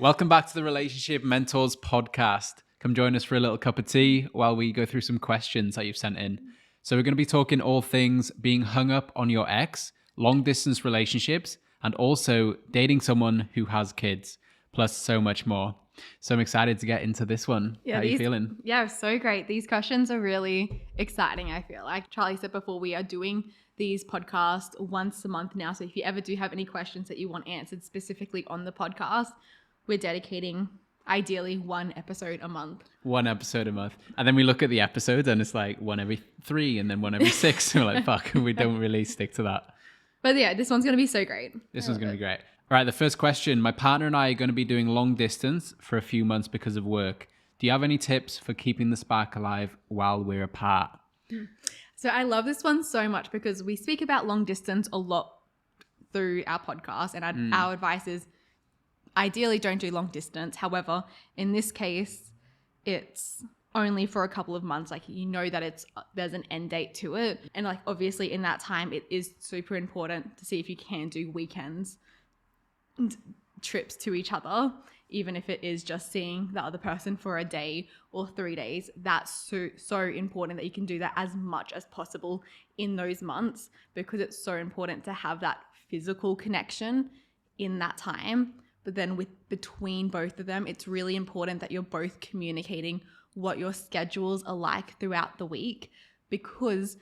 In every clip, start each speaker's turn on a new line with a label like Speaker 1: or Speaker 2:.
Speaker 1: Welcome back to the Relationship Mentors podcast. Come join us for a little cup of tea while we go through some questions that you've sent in. So we're going to be talking all things being hung up on your ex, long distance relationships, and also dating someone who has kids, plus so much more. So I'm excited to get into this one. How are you feeling?
Speaker 2: Yeah, so great. These questions are really exciting, I feel. Like Charlie said before, we are doing these podcasts once a month now. So if you ever do have any questions that you want answered specifically on the podcast, we're dedicating ideally one episode a month.
Speaker 1: One episode a month. And then we look at the episodes and it's like one every 3 and then one every 6. We're like, fuck, we don't really stick to that.
Speaker 2: But yeah, this one's going to be so great.
Speaker 1: This one's going to be great. All right, the first question. My partner and I are going to be doing long distance for a few months because of work. Do you have any tips for keeping the spark alive while we're apart?
Speaker 2: So I love this one so much because we speak about long distance a lot through our podcast, and our advice is ideally don't do long distance. However, in this case, it's only for a couple of months. Like, you know that there's an end date to it. And like, obviously in that time, it is super important to see if you can do weekends and trips to each other, even if it is just seeing the other person for a day or 3 days. That's so important that you can do that as much as possible in those months, because it's so important to have that physical connection in that time. But then between both of them, it's really important that you're both communicating what your schedules are like throughout the week, because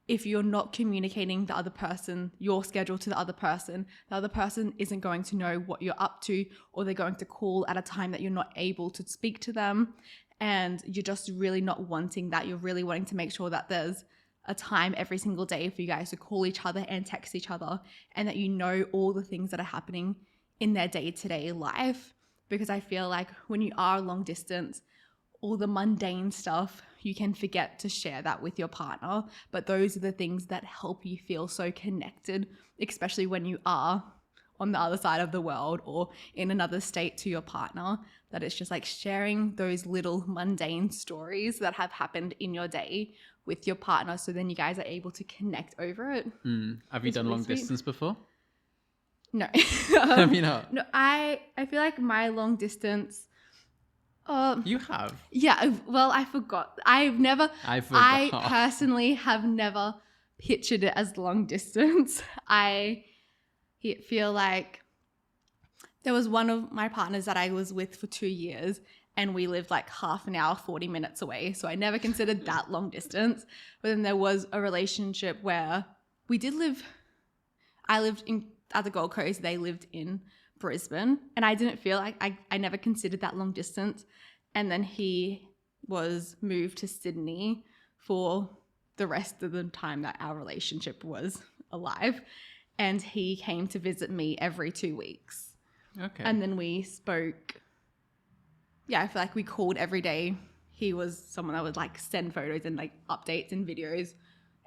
Speaker 2: if you're not communicating the other person, your schedule to the other person isn't going to know what you're up to, or they're going to call at a time that you're not able to speak to them. And you're just really not wanting that. You're really wanting to make sure that there's a time every single day for you guys to call each other and text each other, and that you know all the things that are happening in their day-to-day life. Because I feel like when you are long distance, all the mundane stuff, you can forget to share that with your partner. But those are the things that help you feel so connected, especially when you are on the other side of the world or in another state to your partner, that it's just like sharing those little mundane stories that have happened in your day with your partner. So then you guys are able to connect over it.
Speaker 1: Have you done long distance before?
Speaker 2: No.
Speaker 1: Have you not?
Speaker 2: No, I feel like my long distance...
Speaker 1: You have?
Speaker 2: Yeah, well, I forgot. I personally have never pictured it as long distance. I feel like there was one of my partners that I was with for 2 years, and we lived like half an hour, 40 minutes away. So I never considered that long distance. But then there was a relationship where we did live... I lived at the Gold Coast, they lived in Brisbane, and I didn't feel like I never considered that long distance. And then he was moved to Sydney for the rest of the time that our relationship was alive, and he came to visit me every 2 weeks.
Speaker 1: Okay.
Speaker 2: And then we spoke. Yeah, I feel like we called every day. He was someone that would like send photos and like updates and videos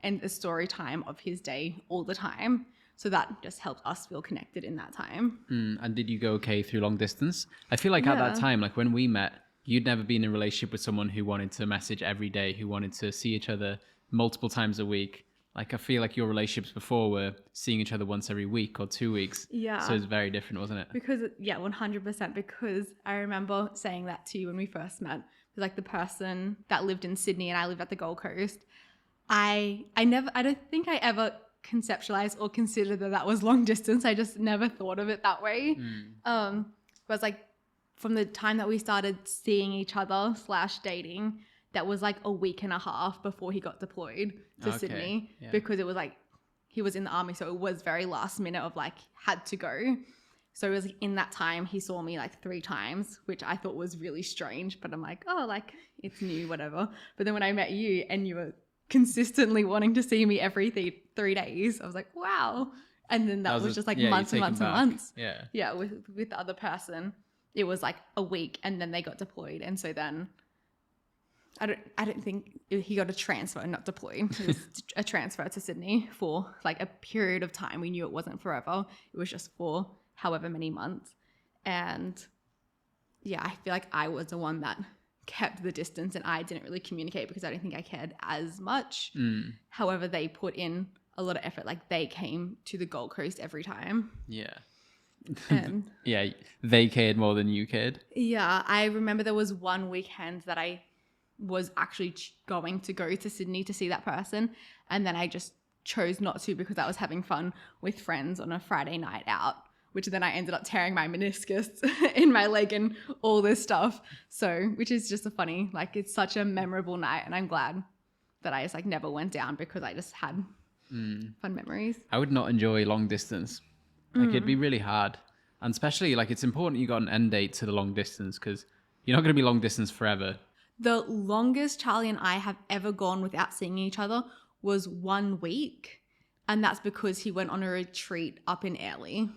Speaker 2: and a story time of his day all the time. So that just helped us feel connected in that time.
Speaker 1: And did you go okay through long distance? I feel like at that time, like when we met, you'd never been in a relationship with someone who wanted to message every day, who wanted to see each other multiple times a week. Like, I feel like your relationships before were seeing each other once every week or 2 weeks.
Speaker 2: Yeah.
Speaker 1: So it's very different, wasn't it?
Speaker 2: Because, 100%. Because I remember saying that to you when we first met. Like, the person that lived in Sydney and I lived at the Gold Coast, I don't think I ever conceptualize or consider that was long distance. I just never thought of it that way. But it's like from the time that we started seeing each other / dating, that was like a week and a half before he got deployed to Sydney. Because it was like he was in the army, so it was very last minute of like had to go. So it was like in that time he saw me like 3 times, which I thought was really strange, but I'm like, oh, like it's new, whatever. But then when I met you and you were consistently wanting to see me every 3 days, I was like, wow. And then that was just like months and months and months. Yeah, with the other person, it was like a week, and then they got deployed. And so then I don't think he got a transfer, not deployed. It was a transfer to Sydney for like a period of time. We knew it wasn't forever. It was just for however many months. And yeah, I feel like I was the one that kept the distance, and I didn't really communicate because I don't think I cared as much. However, they put in a lot of effort. Like, they came to the Gold Coast every time.
Speaker 1: Yeah.
Speaker 2: And
Speaker 1: Yeah, they cared more than you cared.
Speaker 2: yeah, I remember there was one weekend that I was actually going to go to Sydney to see that person. And then I just chose not to because I was having fun with friends on a Friday night out, which then I ended up tearing my meniscus in my leg and all this stuff. So, which is just a funny, like, it's such a memorable night. And I'm glad that I just like never went down because I just had fun memories.
Speaker 1: I would not enjoy long distance. Like it'd be really hard. And especially like it's important you got an end date to the long distance because you're not going to be long distance forever.
Speaker 2: The longest Charlie and I have ever gone without seeing each other was 1 week. And that's because he went on a retreat up in Airlie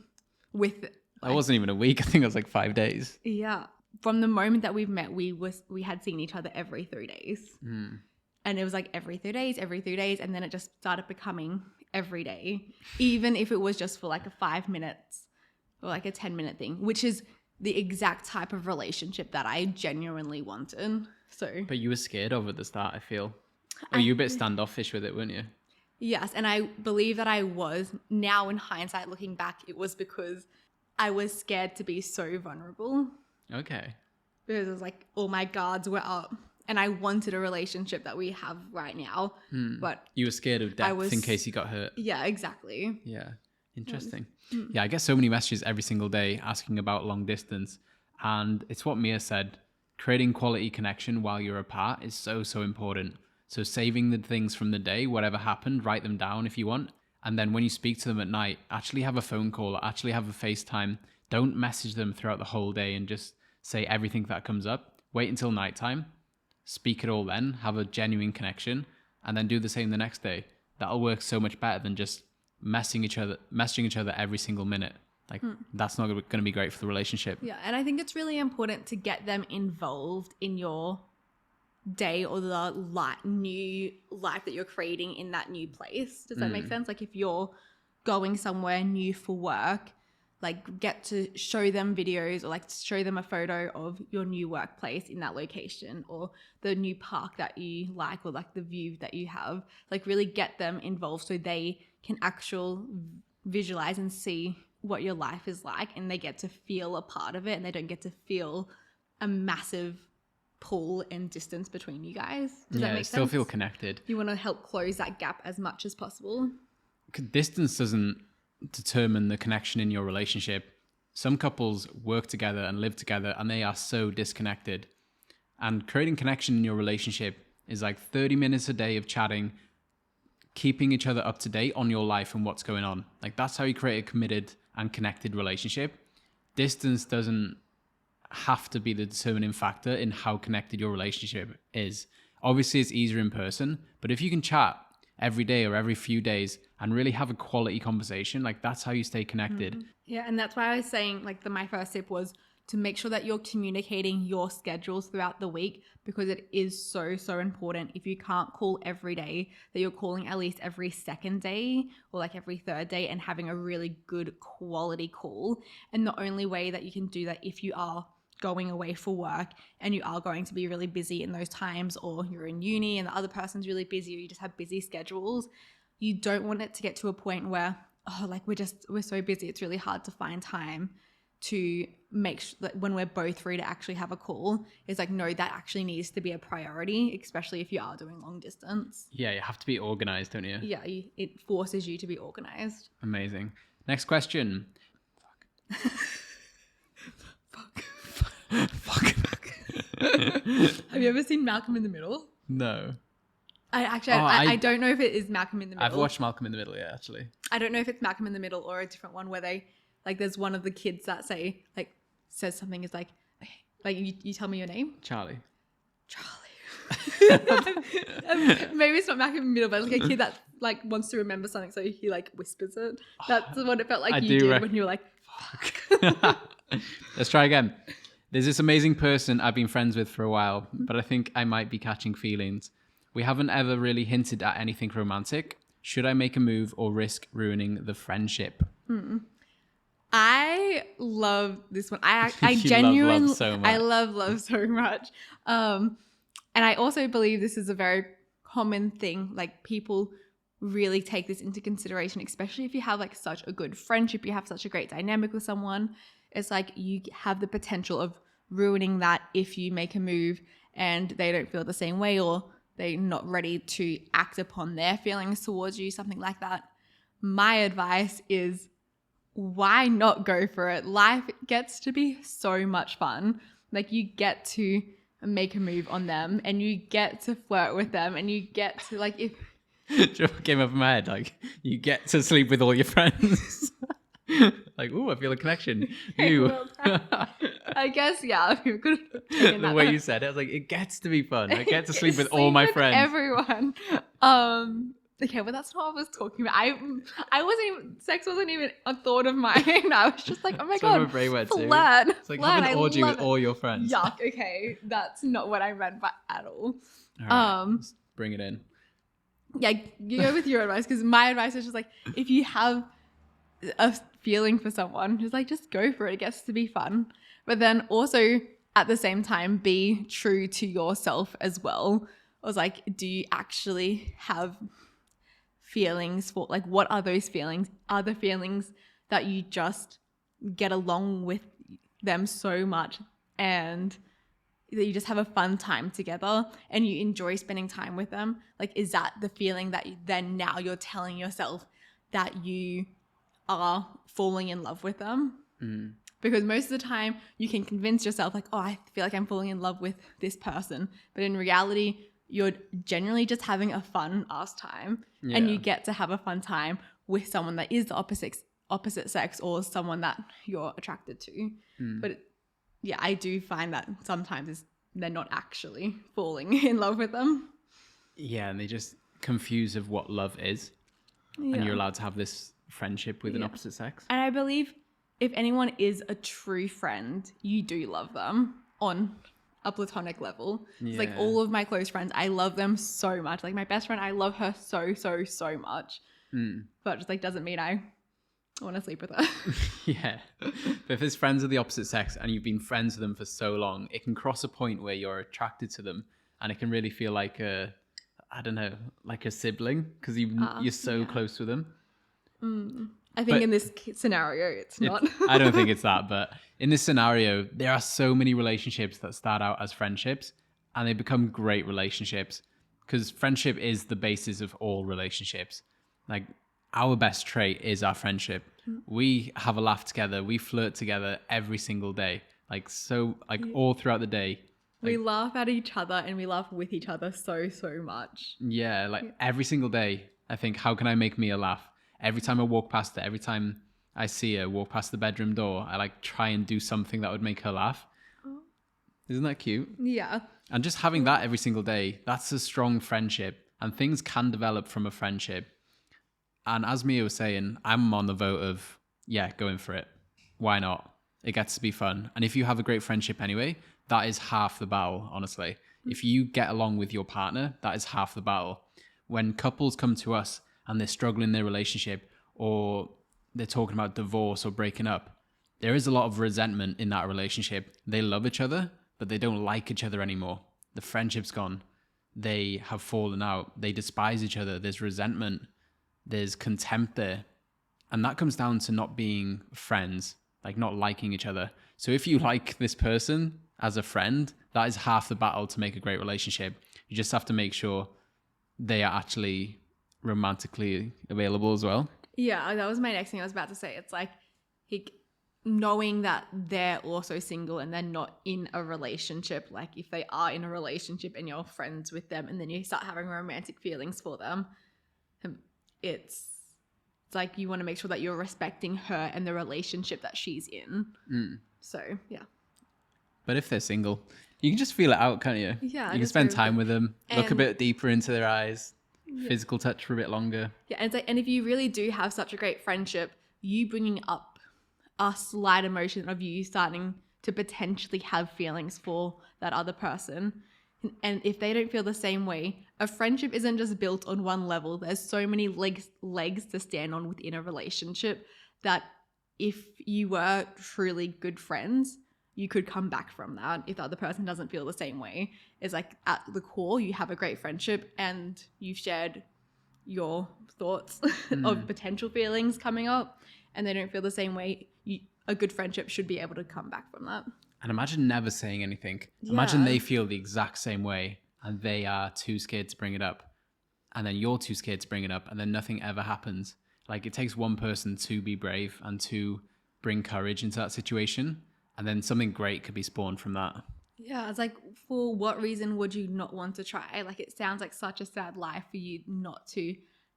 Speaker 2: with...
Speaker 1: That wasn't even a week. I think it was like 5 days.
Speaker 2: Yeah. From the moment that we've met, we had seen each other every 3 days. And it was like every 3 days, every 3 days. And then it just started becoming every day, even if it was just for like a 5 minutes or like a 10-minute thing, which is the exact type of relationship that I genuinely wanted. So,
Speaker 1: but you were scared of at the start, I feel. Or you were a bit standoffish with it, weren't you?
Speaker 2: Yes, and I believe that I was. Now in hindsight, looking back, it was because I was scared to be so vulnerable.
Speaker 1: Okay.
Speaker 2: Because it was like all my guards were up and I wanted a relationship that we have right now. But
Speaker 1: you were scared of death in case you got hurt.
Speaker 2: Yeah, exactly.
Speaker 1: Yeah. Interesting. Yeah, I get so many messages every single day asking about long distance. And it's what Mia said. Creating quality connection while you're apart is so, so important. So saving the things from the day, whatever happened, write them down if you want. And then when you speak to them at night, actually have a phone call, actually have a FaceTime. Don't message them throughout the whole day and just say everything that comes up. Wait until nighttime, speak it all then, have a genuine connection, and then do the same the next day. That'll work so much better than just messaging each other every single minute. Like that's not going to be great for the relationship.
Speaker 2: Yeah, and I think it's really important to get them involved in your day or the new life that you're creating in that new place. Does that make sense? Like if you're going somewhere new for work, like get to show them videos or like show them a photo of your new workplace in that location or the new park that you like or like the view that you have. Like really get them involved so they can visualize and see what your life is like and they get to feel a part of it and they don't get to feel a massive pull and distance between you guys. Does that make sense?
Speaker 1: Still feel connected.
Speaker 2: You want to help close that gap as much as possible.
Speaker 1: Distance doesn't determine the connection in your relationship. Some couples work together and live together and they are so disconnected. And creating connection in your relationship is like 30 minutes a day of chatting, keeping each other up to date on your life and what's going on. Like that's how you create a committed and connected relationship. Distance doesn't have to be the determining factor in how connected your relationship is. Obviously it's easier in person, but if you can chat every day or every few days and really have a quality conversation, like that's how you stay connected.
Speaker 2: Yeah, and that's why I was saying like my first tip was to make sure that you're communicating your schedules throughout the week because it is so, so important. If you can't call every day, that you're calling at least every second day or like every third day and having a really good quality call. And the only way that you can do that if you are going away for work and you are going to be really busy in those times or you're in uni and the other person's really busy or you just have busy schedules, you don't want it to get to a point where, oh, like we're so busy, it's really hard to find time to make sure that when we're both free to actually have a call. It's like, no, that actually needs to be a priority, especially if you are doing long distance.
Speaker 1: Yeah, you have to be organized, don't you?
Speaker 2: Yeah, it forces you to be organized.
Speaker 1: Amazing. Next question. Fuck.
Speaker 2: Have you ever seen Malcolm in the Middle?
Speaker 1: No.
Speaker 2: I don't know if it is Malcolm in the Middle.
Speaker 1: I've watched Malcolm in the Middle, yeah, actually.
Speaker 2: I don't know if it's Malcolm in the Middle or a different one where they, like, there's one of the kids that says something is like, okay, like you tell me your name?
Speaker 1: Charlie.
Speaker 2: Maybe it's not Malcolm in the Middle, but it's like a kid that like wants to remember something, so he like whispers it. That's what it felt like you did when you were like, fuck.
Speaker 1: Let's try again. There's this amazing person I've been friends with for a while, but I think I might be catching feelings. We haven't ever really hinted at anything romantic. Should I make a move or risk ruining the friendship?
Speaker 2: I love this one. I genuinely
Speaker 1: love so much.
Speaker 2: I love so much. And I also believe this is a very common thing. Like people really take this into consideration, especially if you have like such a good friendship, you have such a great dynamic with someone. It's like you have the potential of ruining that if you make a move and they don't feel the same way, or they're not ready to act upon their feelings towards you, something like that. My advice is, why not go for it? Life gets to be so much fun. Like, you get to make a move on them, and you get to flirt with them, and you get to like, if
Speaker 1: What came up in my head, like, you get to sleep with all your friends. Like, ooh, I feel a connection. You.
Speaker 2: I guess, yeah. You could have taken
Speaker 1: The
Speaker 2: that
Speaker 1: way
Speaker 2: one.
Speaker 1: you said it, I was like, it gets to be fun. I get to sleep with all my friends.
Speaker 2: Everyone. Okay, but that's not what I was talking about. I wasn't even, sex wasn't even a thought of mine. I was just like, oh my
Speaker 1: That's what
Speaker 2: God,
Speaker 1: my brain went to.
Speaker 2: flirt.
Speaker 1: It's like
Speaker 2: flirt,
Speaker 1: have an
Speaker 2: I
Speaker 1: orgy
Speaker 2: love
Speaker 1: with
Speaker 2: it.
Speaker 1: all your friends.
Speaker 2: Yuck, okay. That's not what I meant by at all.
Speaker 1: All right, let's bring it in.
Speaker 2: Yeah, you go with your advice, because my advice is just like, if you have a feeling for someone, just go for it. It gets to be fun. But then also at the same time, be true to yourself as well. I was like, do you actually have feelings for, like, what are those feelings? Are the feelings that you just get along with them so much and that you just have a fun time together and you enjoy spending time with them? Like, is that the feeling that then now you're telling yourself that you are falling in love with them? Because most of the time you can convince yourself like, oh, I feel like I'm falling in love with this person. But in reality, you're generally just having a fun ass time.
Speaker 1: Yeah.
Speaker 2: And you get to have a fun time with someone that is the opposite sex or someone that you're attracted to. But yeah, I do find that sometimes they're not actually falling in love with them.
Speaker 1: Yeah, and they just confuse of what love is.
Speaker 2: Yeah.
Speaker 1: And you're allowed to have this friendship with an opposite sex.
Speaker 2: And I believe if anyone is a true friend, you do love them on a platonic level. It's like all of my close friends, I love them so much. Like my best friend, I love her so much. But just like doesn't mean I want to sleep with her.
Speaker 1: Yeah. But if it's friends of the opposite sex and you've been friends with them for so long, it can cross a point where you're attracted to them, and it can really feel like like a sibling, because you're so close with them.
Speaker 2: I think in this scenario, it's not.
Speaker 1: I don't think it's that, but in this scenario, there are so many relationships that start out as friendships and they become great relationships, because friendship is the basis of all relationships. Like, our best trait is our friendship. We have a laugh together. We flirt together every single day. All throughout the day.
Speaker 2: We laugh at each other and we laugh with each other so much.
Speaker 1: Yeah, every single day, I think, how can I make Mia laugh? Every time I walk past her, every time I see her walk past the bedroom door, I try and do something that would make her laugh. Isn't that cute?
Speaker 2: Yeah.
Speaker 1: And just having that every single day, that's a strong friendship, and things can develop from a friendship. And as Mia was saying, I'm on the vote of, going for it. Why not? It gets to be fun. And if you have a great friendship anyway, that is half the battle, honestly. If you get along with your partner, that is half the battle. When couples come to us and they're struggling in their relationship, or they're talking about divorce or breaking up, there is a lot of resentment in that relationship. They love each other, but they don't like each other anymore. The friendship's gone. They have fallen out. They despise each other. There's resentment. There's contempt there. And that comes down to not being friends, not liking each other. So if you like this person as a friend, that is half the battle to make a great relationship. You just have to make sure they are actually romantically available as well.
Speaker 2: Yeah, that was my next thing I was about to say. It's like knowing that they're also single and they're not in a relationship. Like if they are in a relationship and you're friends with them and then you start having romantic feelings for them, it's like you want to make sure that you're respecting her and the relationship that she's in. So, yeah.
Speaker 1: But if they're single, you can just feel it out, can't you?
Speaker 2: Yeah.
Speaker 1: You can spend time with them, look a
Speaker 2: And-
Speaker 1: bit deeper into their eyes, physical touch for a bit longer.
Speaker 2: Yeah, and it's like, and if you really do have such a great friendship, you bringing up a slight emotion of you starting to potentially have feelings for that other person. And if they don't feel the same way, a friendship isn't just built on one level. There's so many legs to stand on within a relationship that if you were truly good friends, you could come back from that if the other person doesn't feel the same way. It's like at the core, you have a great friendship and you've shared your thoughts of potential feelings coming up, and they don't feel the same way, a good friendship should be able to come back from that.
Speaker 1: And imagine never saying anything.
Speaker 2: Yeah.
Speaker 1: Imagine they feel the exact same way and they are too scared to bring it up. And then you're too scared to bring it up, and then nothing ever happens. Like, it takes one person to be brave and to bring courage into that situation, and then something great could be spawned from that.
Speaker 2: Yeah, it's like, for what reason would you not want to try? Like, it sounds like such a sad life for you not to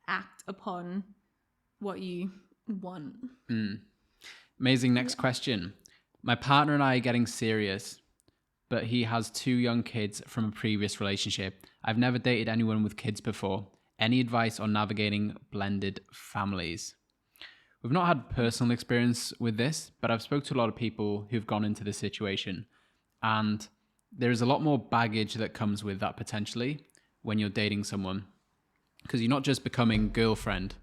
Speaker 2: act upon what you want.
Speaker 1: Amazing. Next question. My partner and I are getting serious, but he has 2 young kids from a previous relationship. I've never dated anyone with kids before. Any advice on navigating blended families? We've not had personal experience with this, but I've spoke to a lot of people who've gone into this situation, and there's a lot more baggage that comes with that potentially when you're dating someone, because you're not just becoming girlfriend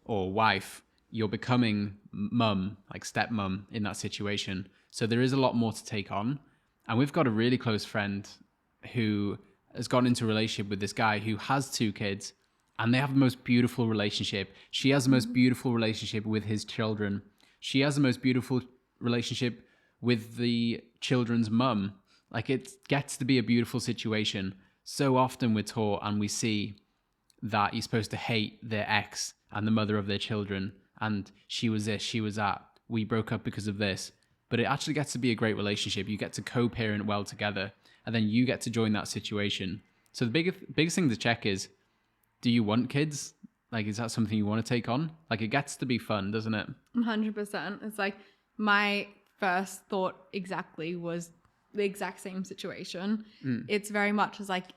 Speaker 1: or wife, you're becoming mum, like stepmom in that situation. So there is a lot more to take on. And we've got a really close friend who has gotten into a relationship with this guy who has 2 kids, and they have the most beautiful relationship. She has the most beautiful relationship with his children. She has the most beautiful relationship with the children's mum. Like, it gets to be a beautiful situation. So often we're taught and we see that you're supposed to hate their ex and the mother of their children, and she was this, she was that, we broke up because of this. But it actually gets to be a great relationship. You get to co-parent well together, and then you get to join that situation. So the biggest thing to check is, do you want kids? Like, is that something you want to take on? Like, it gets to be fun, doesn't it?
Speaker 2: 100%. It's like, my first thought exactly was the exact same situation. It's very much as like,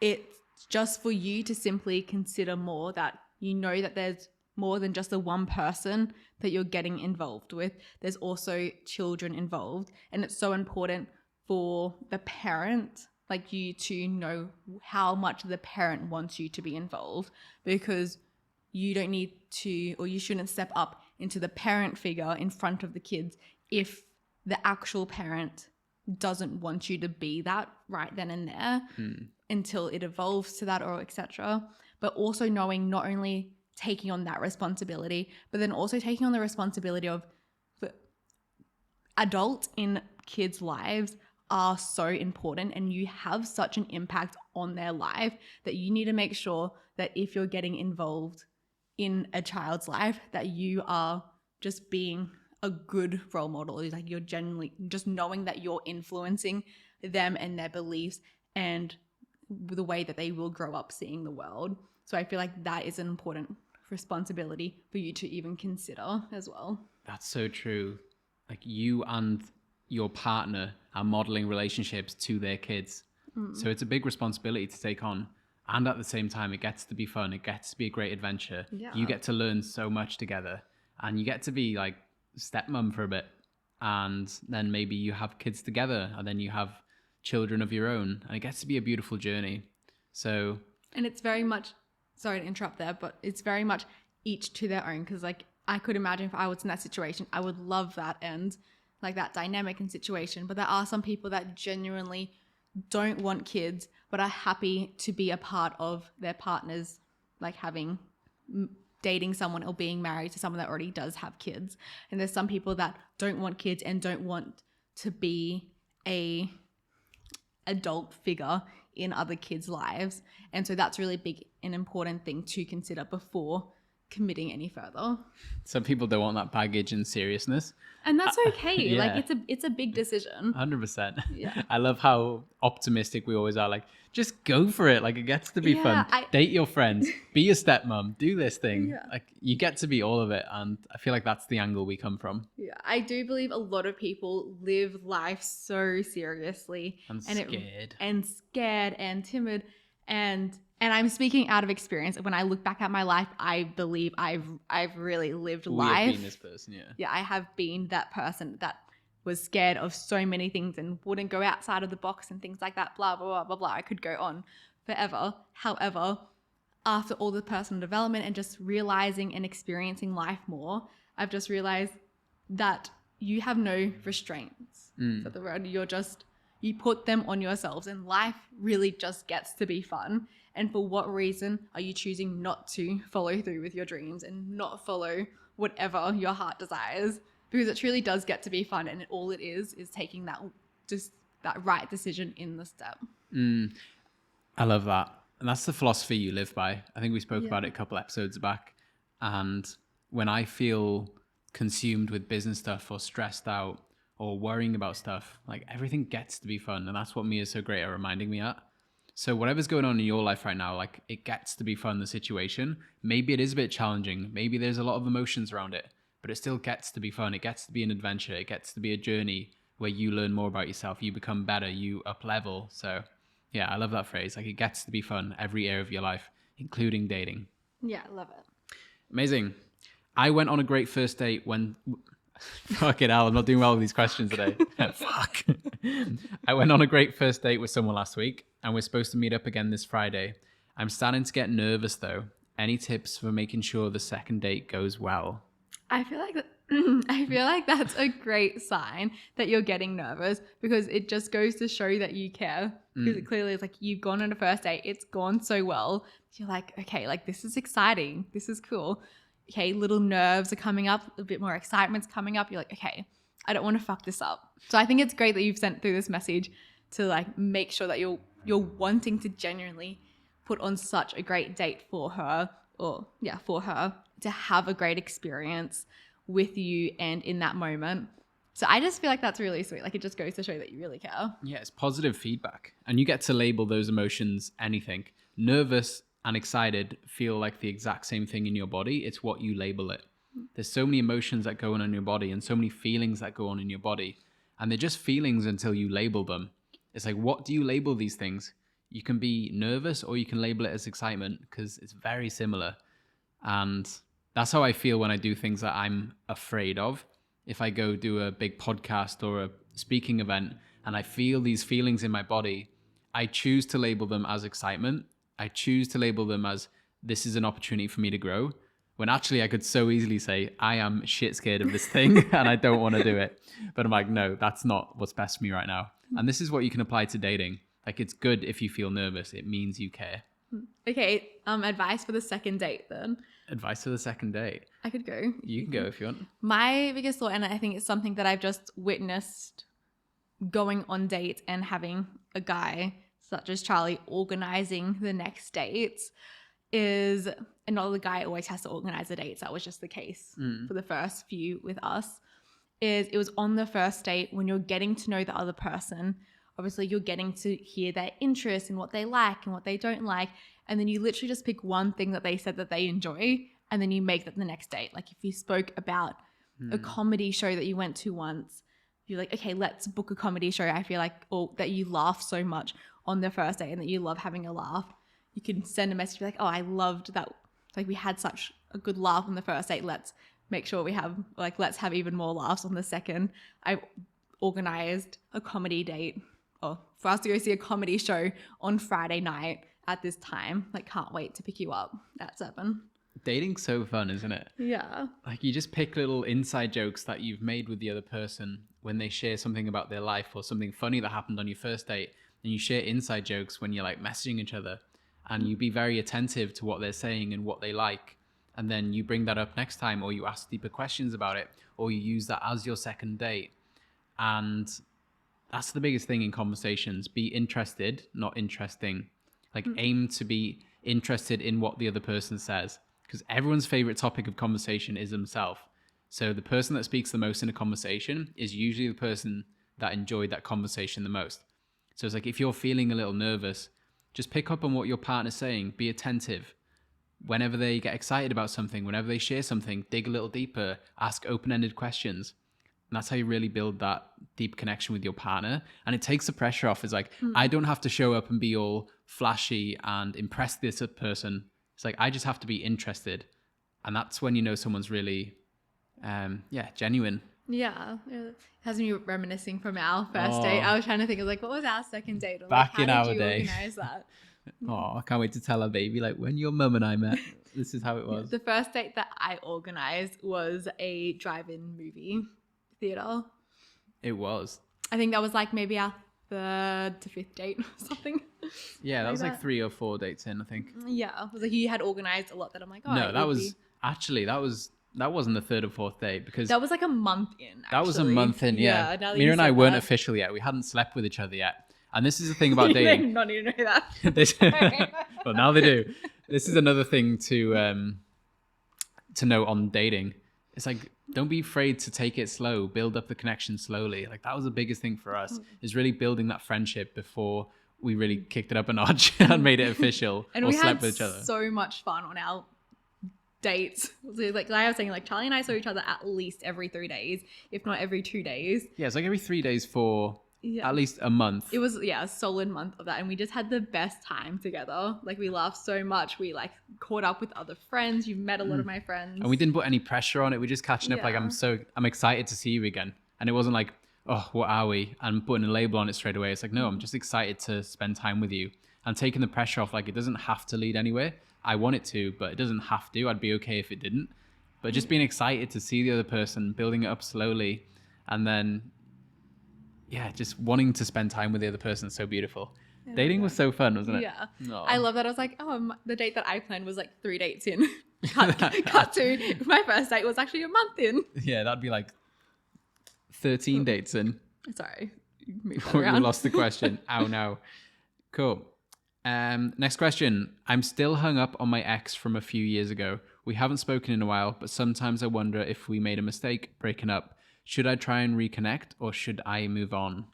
Speaker 2: it's just for you to simply consider more that you know that there's more than just the one person that you're getting involved with. There's also children involved, and it's so important for the parent, like you, to know how much the parent wants you to be involved, because you don't need to, or you shouldn't step up into the parent figure in front of the kids if the actual parent doesn't want you to be that right then and there until it evolves to that, or etc. But also knowing, not only taking on that responsibility, but then also taking on the responsibility of the adult in kids' lives are so important, and you have such an impact on their life that you need to make sure that if you're getting involved in a child's life, that you are just being a good role model. Like, you're genuinely just knowing that you're influencing them and their beliefs and the way that they will grow up seeing the world. So I feel like that is an important responsibility for you to even consider as well.
Speaker 1: That's so true. Like, you and your partner are modeling relationships to their kids. So it's a big responsibility to take on. And at the same time, it gets to be fun. It gets to be a great adventure.
Speaker 2: Yeah.
Speaker 1: You get to learn so much together, and you get to be like stepmom for a bit. And then maybe you have kids together, and then you have children of your own, and it gets to be a beautiful journey. So,
Speaker 2: and it's very much, sorry to interrupt there, but it's very much each to their own. Because like, I could imagine if I was in that situation, I would love that, and like that dynamic and situation. But there are some people that genuinely don't want kids, but are happy to be a part of their partners, like dating someone or being married to someone that already does have kids. And there's some people that don't want kids and don't want to be a adult figure in other kids' lives. And so that's really big and important thing to consider before committing any further.
Speaker 1: some people don't want that baggage and seriousness.
Speaker 2: And that's okay.
Speaker 1: Yeah.
Speaker 2: Like, it's a big decision.
Speaker 1: 100%.
Speaker 2: Yeah.
Speaker 1: I love how optimistic we always are. Like, just go for it. Like, it gets to be fun. Date your friends. Be a stepmom. Do this thing.
Speaker 2: Yeah.
Speaker 1: Like, you get to be all of it. And I feel like that's the angle we come from.
Speaker 2: Yeah, I do believe a lot of people live life so seriously
Speaker 1: And scared.
Speaker 2: Scared and timid, and I'm speaking out of experience. When I look back at my life, I believe I've really lived life.
Speaker 1: We have been this person, yeah.
Speaker 2: Yeah, I have been that person that was scared of so many things and wouldn't go outside of the box and things like that. Blah blah blah blah blah. I could go on forever. However, after all the personal development and just realizing and experiencing life more, I've just realized that you have no restraints. Is that the word? You put them on yourselves, and life really just gets to be fun. And for what reason are you choosing not to follow through with your dreams and not follow whatever your heart desires? Because it truly does get to be fun, and all it is taking that right decision in the step.
Speaker 1: I love that. And that's the philosophy you live by. I think we spoke about it a couple episodes back. And when I feel consumed with business stuff or stressed out or worrying about stuff, like everything gets to be fun. And that's what Mia's so great at reminding me at. So whatever's going on in your life right now, like it gets to be fun, the situation. Maybe it is a bit challenging. Maybe there's a lot of emotions around it, but it still gets to be fun. It gets to be an adventure. It gets to be a journey where you learn more about yourself. You become better. You up level. So yeah, I love that phrase. Like it gets to be fun every area of your life, including dating.
Speaker 2: Yeah, I love it.
Speaker 1: Amazing. I went on a great first date when... Fuck it, Al. I'm not doing well with these questions today. Fuck. I went on a great first date with someone last week, and we're supposed to meet up again this Friday. I'm starting to get nervous, though. Any tips for making sure the second date goes well?
Speaker 2: I feel like that's a great sign that you're getting nervous, because it just goes to show that you care. Because it clearly is like you've gone on a first date, it's gone so well. You're like, okay, like this is exciting. This is cool. Okay, little nerves are coming up, a bit more excitement's coming up. You're like, okay, I don't want to fuck this up. So I think it's great that you've sent through this message to like make sure that you're wanting to genuinely put on such a great date for her, for her to have a great experience with you and in that moment. So I just feel like that's really sweet. Like it just goes to show that you really care.
Speaker 1: Yeah, it's positive feedback. And you get to label those emotions anything. Nervous and excited feel like the exact same thing in your body. It's what you label it. There's so many emotions that go on in your body and so many feelings that go on in your body. And they're just feelings until you label them. It's like, what do you label these things? You can be nervous or you can label it as excitement, because it's very similar. And that's how I feel when I do things that I'm afraid of. If I go do a big podcast or a speaking event and I feel these feelings in my body, I choose to label them as excitement. I choose to label them as this is an opportunity for me to grow. When actually I could so easily say, I am shit scared of this thing and I don't want to do it. But I'm like, no, that's not what's best for me right now. And this is what you can apply to dating. Like it's good if you feel nervous. It means you care.
Speaker 2: Okay, advice for the second date then.
Speaker 1: Advice for the second date.
Speaker 2: I could go.
Speaker 1: You can go if you want.
Speaker 2: My biggest thought, and I think it's something that I've just witnessed going on dates and having a guy such as Charlie organizing the next dates, is, and not the guy always has to organize the dates, that was just the case for the first few with us, is it was on the first date when you're getting to know the other person. Obviously you're getting to hear their interests and what they like and what they don't like, and then you literally just pick one thing that they said that they enjoy, and then you make that the next date. Like if you spoke about a comedy show that you went to once, you're like, okay, let's book a comedy show. I feel like, or that you laugh so much on the first date and that you love having a laugh. You can send a message like, oh, I loved that. Like we had such a good laugh on the first date. Let's make sure let's have even more laughs on the second. I organized a comedy date, or for us to go see a comedy show on Friday night at this time. Like can't wait to pick you up at 7.
Speaker 1: Dating's so fun, isn't it?
Speaker 2: Yeah.
Speaker 1: Like you just pick little inside jokes that you've made with the other person when they share something about their life or something funny that happened on your first date. And you share inside jokes when you're like messaging each other, and you be very attentive to what they're saying and what they like. And then you bring that up next time, or you ask deeper questions about it, or you use that as your second date. And that's the biggest thing in conversations. Be interested, not interesting. Like aim to be interested in what the other person says, because everyone's favorite topic of conversation is themselves. So the person that speaks the most in a conversation is usually the person that enjoyed that conversation the most. So it's like, if you're feeling a little nervous, just pick up on what your partner's saying. Be attentive. Whenever they get excited about something, whenever they share something, dig a little deeper, ask open-ended questions. And that's how you really build that deep connection with your partner. And it takes the pressure off. It's like, I don't have to show up and be all flashy and impress this person. It's like, I just have to be interested. And that's when you know someone's really, genuine.
Speaker 2: Yeah, it has me reminiscing from our first date. I was trying to think of like, what was our second date? Or,
Speaker 1: back
Speaker 2: like,
Speaker 1: in
Speaker 2: how
Speaker 1: our
Speaker 2: did you
Speaker 1: day.
Speaker 2: organize that?
Speaker 1: I can't wait to tell her baby, like when your mum and I met, this is how it was.
Speaker 2: The first date that I organized was a drive-in movie theater.
Speaker 1: It was.
Speaker 2: I think that was like maybe our third to fifth date or something.
Speaker 1: Yeah, that
Speaker 2: Like
Speaker 1: was like
Speaker 2: that.
Speaker 1: 3 or 4 dates in, I think.
Speaker 2: Yeah, it was like you had organized a lot that I'm like, oh,
Speaker 1: No,
Speaker 2: it
Speaker 1: that
Speaker 2: would
Speaker 1: was
Speaker 2: be.
Speaker 1: actually that wasn't the third or fourth date because
Speaker 2: That was like a month in.
Speaker 1: that was a
Speaker 2: actually.
Speaker 1: month in. Yeah,
Speaker 2: now that
Speaker 1: Mira
Speaker 2: you
Speaker 1: and I
Speaker 2: said
Speaker 1: weren't
Speaker 2: that.
Speaker 1: official yet. We hadn't slept with each other yet. And this is the thing about
Speaker 2: You
Speaker 1: dating.
Speaker 2: did not need to know that.
Speaker 1: This, well, now they do. This is another thing to note on dating. It's like, don't be afraid to take it slow, build up the connection slowly. Like that was the biggest thing for us, is really building that friendship before we really kicked it up a notch and made it official
Speaker 2: And
Speaker 1: or
Speaker 2: we
Speaker 1: slept
Speaker 2: had
Speaker 1: with each other.
Speaker 2: so much fun on our dates. So like I was saying, like Charlie and I saw each other at least every 3 days, if not every 2 days.
Speaker 1: Yeah, it's like every 3 days for
Speaker 2: Yeah.
Speaker 1: at least a month.
Speaker 2: It was, a solid month of that. And we just had the best time together. Like we laughed so much. We like caught up with other friends. You met a lot of my friends.
Speaker 1: And we didn't put any pressure on it. We're just catching up. Like
Speaker 2: Yeah.
Speaker 1: I'm excited to see you again. And it wasn't like, oh, what are we? And putting a label on it straight away. It's like, no, I'm just excited to spend time with you and taking the pressure off. Like it doesn't have to lead anywhere. I want it to, but it doesn't have to. I'd be okay if it didn't. But just being excited to see the other person, building it up slowly, and then yeah, just wanting to spend time with the other person is so beautiful. Dating was so fun, wasn't it?
Speaker 2: Yeah.
Speaker 1: Aw.
Speaker 2: I love that. I was like, oh, the date that I planned was like 3 dates in. cut to my first date was actually a month in.
Speaker 1: Yeah, that'd be like 13 dates in.
Speaker 2: Sorry. Move that
Speaker 1: We
Speaker 2: around.
Speaker 1: lost the question. Ow, no. Cool. Next question. I'm still hung up on my ex from a few years ago. We haven't spoken in a while, but sometimes I wonder if we made a mistake breaking up. Should I try and reconnect or should I move on?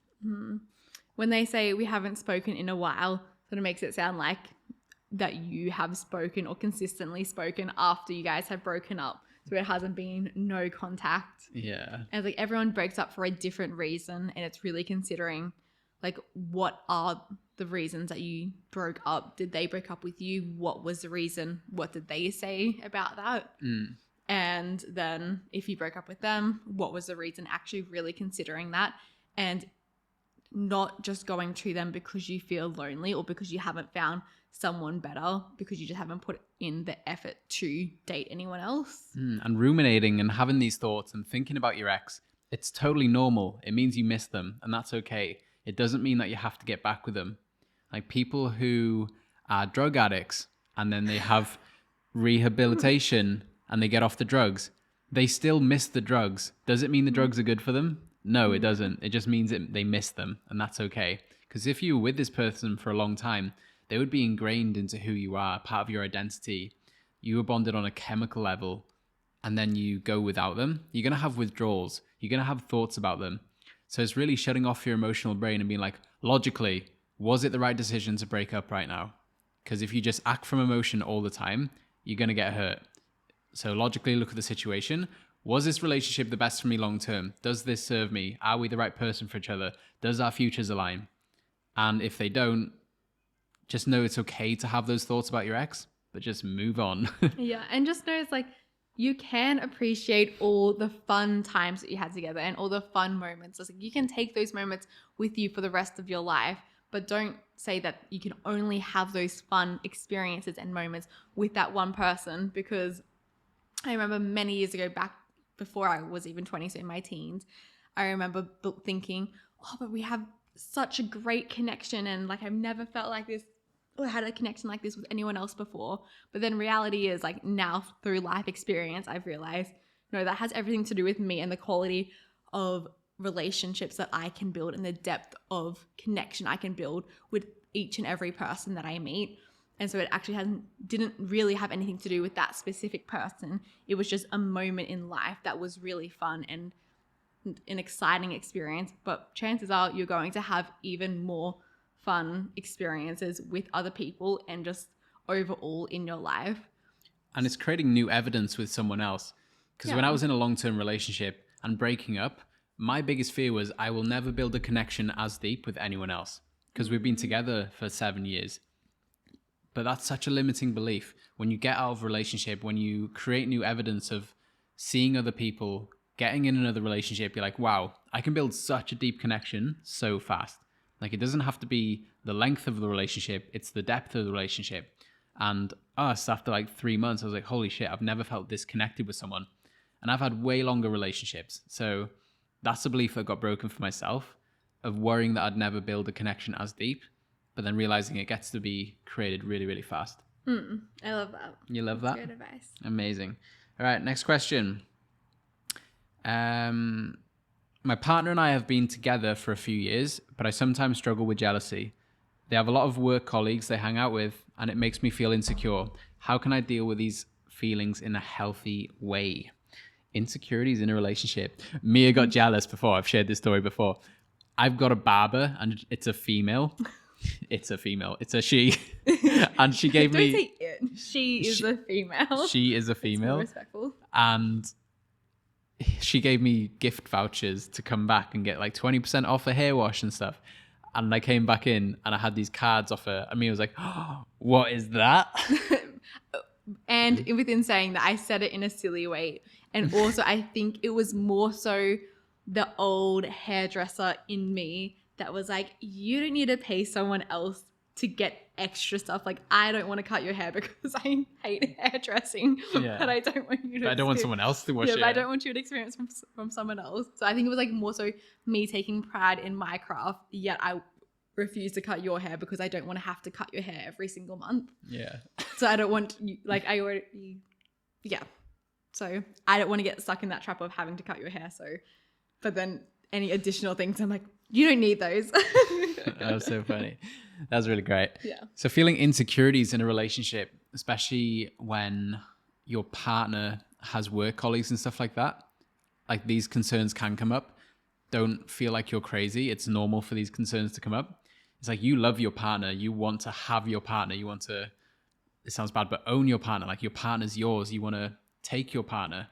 Speaker 2: When they say we haven't spoken in a while, sort of makes it sound like that you have spoken or consistently spoken after you guys have broken up. So it hasn't been no contact.
Speaker 1: Yeah.
Speaker 2: And like everyone breaks up for a different reason, and it's really considering like what are the reasons that you broke up? Did they break up with you? What was the reason? What did they say about that? And then if you broke up with them, what was the reason? Actually really considering that, and not just going to them because you feel lonely or because you haven't found someone better, because you just haven't put in the effort to date anyone else.
Speaker 1: And ruminating and having these thoughts and thinking about your ex, it's totally normal. It means you miss them, and that's okay. It doesn't mean that you have to get back with them. Like people who are drug addicts and then they have rehabilitation and they get off the drugs, they still miss the drugs. Does it mean the drugs are good for them? No, it doesn't. It just means they miss them, and that's okay. Because if you were with this person for a long time, they would be ingrained into who you are, part of your identity. You were bonded on a chemical level, and then you go without them. You're going to have withdrawals. You're going to have thoughts about them. So it's really shutting off your emotional brain and being like, logically, was it the right decision to break up right now? Because if you just act from emotion all the time, you're going to get hurt. So logically look at the situation. Was this relationship the best for me long term? Does this serve me? Are we the right person for each other? Does our futures align? And if they don't, just know it's okay to have those thoughts about your ex, but just move on.
Speaker 2: Yeah, and just know it's like you can appreciate all the fun times that you had together and all the fun moments. It's like you can take those moments with you for the rest of your life, but don't say that you can only have those fun experiences and moments with that one person. Because I remember many years ago, back before I was even 20, so in my teens, I remember thinking, oh, but we have such a great connection, and like I've never felt like this or had a connection like this with anyone else before. But then reality is, like, now through life experience, I've realized, no, that has everything to do with me and the quality of relationships that I can build and the depth of connection I can build with each and every person that I meet. And so it actually didn't really have anything to do with that specific person. It was just a moment in life that was really fun and an exciting experience. But chances are you're going to have even more fun experiences with other people and just overall in your life.
Speaker 1: And it's creating new evidence with someone else. Because when I was in a long-term relationship and breaking up, my biggest fear was I will never build a connection as deep with anyone else. Because we've been together for 7 years. But that's such a limiting belief. When you get out of a relationship, when you create new evidence of seeing other people, getting in another relationship, you're like, wow, I can build such a deep connection so fast. Like, it doesn't have to be the length of the relationship, it's the depth of the relationship. And us, after like 3 months, I was like, holy shit, I've never felt this connected with someone. And I've had way longer relationships. So that's a belief that got broken for myself. of worrying that I'd never build a connection as deep, but then realizing it gets to be created really, really fast.
Speaker 2: I love that.
Speaker 1: You love
Speaker 2: That's
Speaker 1: that?
Speaker 2: good advice.
Speaker 1: Amazing. All right, next question. My partner and I have been together for a few years, but I sometimes struggle with jealousy. They have a lot of work colleagues they hang out with, and it makes me feel insecure. How can I deal with these feelings in a healthy way? Insecurities in a relationship. Mia got jealous before. I've shared this story before. I've got a barber, and it's a female. It's a female. It's a she. And she gave
Speaker 2: Don't
Speaker 1: me...
Speaker 2: say it. She is a female.
Speaker 1: She is a
Speaker 2: It's more
Speaker 1: female.
Speaker 2: respectful.
Speaker 1: And she gave me gift vouchers to come back and get like 20% off a hair wash and stuff. And I came back in and I had these cards off her. And Mia was like, oh, what is that?
Speaker 2: And within saying that, I said it in a silly way. And also, I think it was more so the old hairdresser in me that was like, you don't need to pay someone else to get extra stuff. Like, I don't want to cut your hair because I hate hairdressing.
Speaker 1: Yeah.
Speaker 2: But I don't want you to.
Speaker 1: I don't want someone else to wash it.
Speaker 2: But I don't want you to experience from someone else. So I think it was like more so me taking pride in my craft, yet I refuse to cut your hair because I don't want to have to cut your hair every single month.
Speaker 1: Yeah.
Speaker 2: So I don't want you, like, I already, yeah. So I don't want to get stuck in that trap of having to cut your hair. So, but then any additional things, I'm like, you don't need those.
Speaker 1: That was so funny. That was really great.
Speaker 2: Yeah.
Speaker 1: So feeling insecurities in a relationship, especially when your partner has work colleagues and stuff like that, like these concerns can come up. Don't feel like you're crazy. It's normal for these concerns to come up. It's like you love your partner. You want to have your partner. You want to, it sounds bad, but own your partner. Like your partner's yours. You want to take your partner.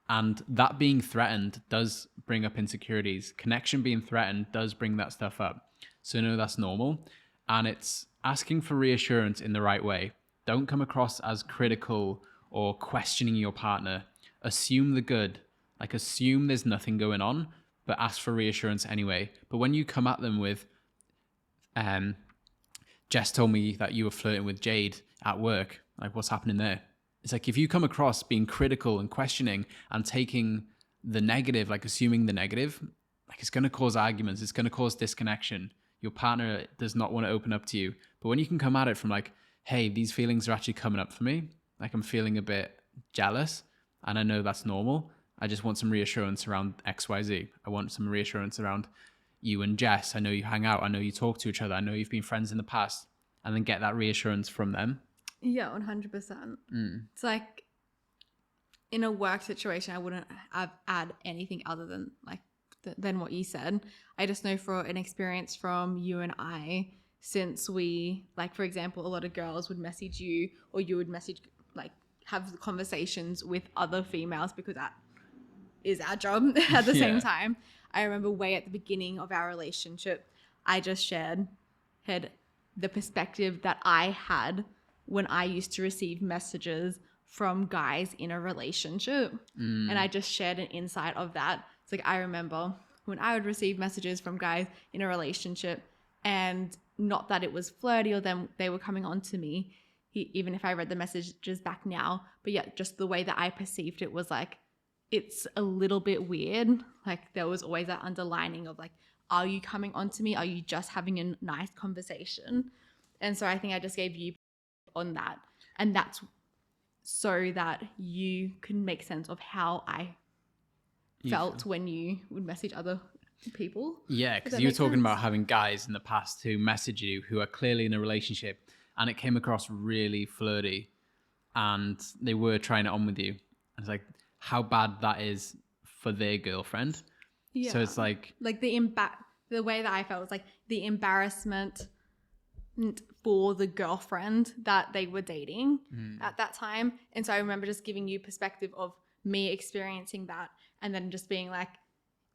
Speaker 1: And that being threatened does bring up insecurities. Connection being threatened does bring that stuff up. So no, that's normal. And it's asking for reassurance in the right way. Don't come across as critical or questioning your partner. Assume the good. Like assume there's nothing going on, but ask for reassurance anyway. But when you come at them with, Jess told me that you were flirting with Jade at work. Like, what's happening there? It's like, if you come across being critical and questioning and taking the negative, like assuming the negative, like it's going to cause arguments. It's going to cause disconnection. Your partner does not want to open up to you. But when you can come at it from like, hey, these feelings are actually coming up for me. Like I'm feeling a bit jealous and I know that's normal. I just want some reassurance around XYZ. I want some reassurance around you and Jess. I know you hang out. I know you talk to each other. I know you've been friends in the past. And then get that reassurance from them.
Speaker 2: Yeah, 100%. It's like in a work situation, I wouldn't add anything other than like than what you said. I just know for an experience from you and I, since we, like, for example, a lot of girls would message you or you would message, like, have conversations with other females because that is our job at the same time. I remember way at the beginning of our relationship, I just had the perspective that I had when I used to receive messages from guys in a relationship. And I just shared an insight of that. It's like, I remember when I would receive messages from guys in a relationship, and not that it was flirty or they were coming on to me, even if I read the messages back now, but yeah, just the way that I perceived it was like, it's a little bit weird. Like there was always that underlining of like, are you coming on to me? Are you just having a nice conversation? And so I think I just gave you on that. And that's so that you can make sense of how I felt when you would message other people.
Speaker 1: Yeah, because you were talking about having guys in the past who message you who are clearly in a relationship and it came across really flirty and they were trying it on with you. It's like how bad that is for their girlfriend. Yeah. So it's like the way that I felt was like the embarrassment for the girlfriend that they were dating at that time. And so I remember just giving you perspective of me experiencing that and then just being like,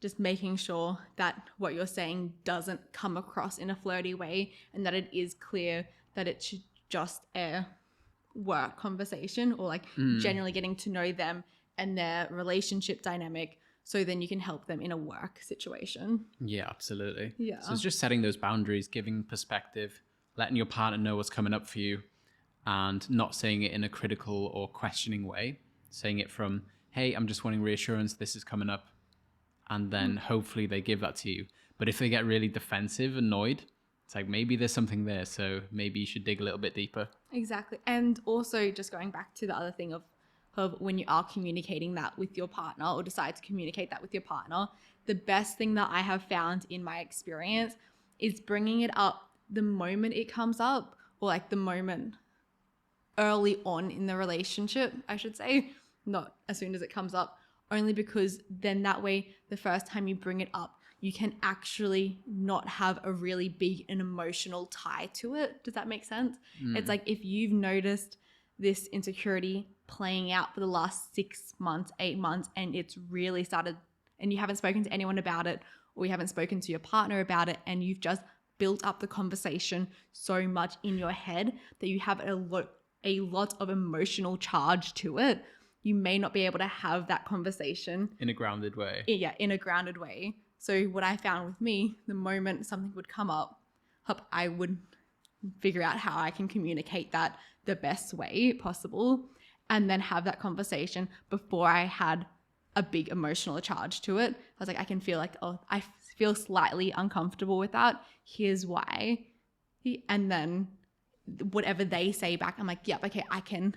Speaker 1: just making sure that what you're saying doesn't come across in a flirty way and that it is clear that it's just a work conversation or like generally getting to know them and their relationship dynamic, so then you can help them in a work situation. Yeah, absolutely.
Speaker 2: Yeah.
Speaker 1: So it's just setting those boundaries, giving perspective, letting your partner know what's coming up for you and not saying it in a critical or questioning way, saying it from, hey, I'm just wanting reassurance, this is coming up. And then hopefully they give that to you. But if they get really defensive, annoyed, it's like maybe there's something there. So maybe you should dig a little bit deeper.
Speaker 2: Exactly. And also just going back to the other thing of when you are communicating that with your partner or decide to communicate that with your partner, the best thing that I have found in my experience is bringing it up the moment it comes up, or like the moment early on in the relationship, I should say, not as soon as it comes up, only because then that way the first time you bring it up, you can actually not have a really big and emotional tie to it. Does that make sense? It's like if you've noticed this insecurity playing out for the last 6 months, 8 months, and it's really started, and you haven't spoken to anyone about it, or you haven't spoken to your partner about it, and you've just built up the conversation so much in your head that you have a lot of emotional charge to it, you may not be able to have that conversation
Speaker 1: in a grounded way.
Speaker 2: Yeah, in a grounded way. So what I found with me, the moment something would come up, I would figure out how I can communicate that the best way possible, and then have that conversation before I had a big emotional charge to it. I was like, I can feel like, oh, I feel slightly uncomfortable with that. Here's why. And then whatever they say back, I'm like, yep, okay, I can.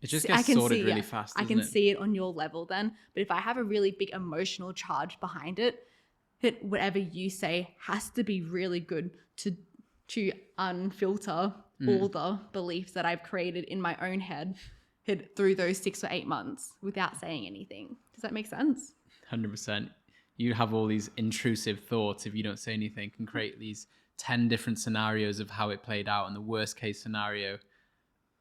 Speaker 1: It just gets sorted really fast.
Speaker 2: I can see it on your level then. But if I have a really big emotional charge behind it, whatever you say has to be really good to unfilter all the beliefs that I've created in my own head through those 6 or 8 months without saying anything. Does that make sense?
Speaker 1: 100%. You have all these intrusive thoughts if you don't say anything, can create these 10 different scenarios of how it played out. And the worst case scenario,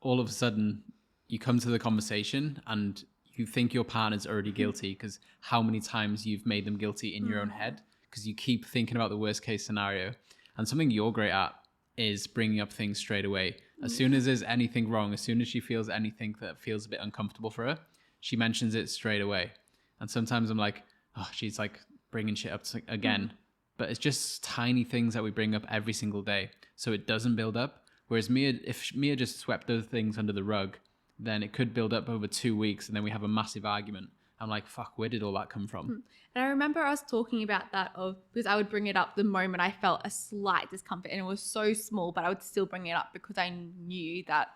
Speaker 1: all of a sudden you come to the conversation and you think your partner's already guilty because how many times you've made them guilty in your own head because you keep thinking about the worst case scenario. And something you're great at is bringing up things straight away. As soon as there's anything wrong, as soon as she feels anything that feels a bit uncomfortable for her, she mentions it straight away. And sometimes I'm like, oh, she's like bringing shit up again. But it's just tiny things that we bring up every single day, so it doesn't build up. Whereas if Mia just swept those things under the rug, then it could build up over 2 weeks, and then we have a massive argument. I'm like, fuck, where did all that come from?
Speaker 2: And I remember us talking about that because I would bring it up the moment I felt a slight discomfort, and it was so small, but I would still bring it up because I knew that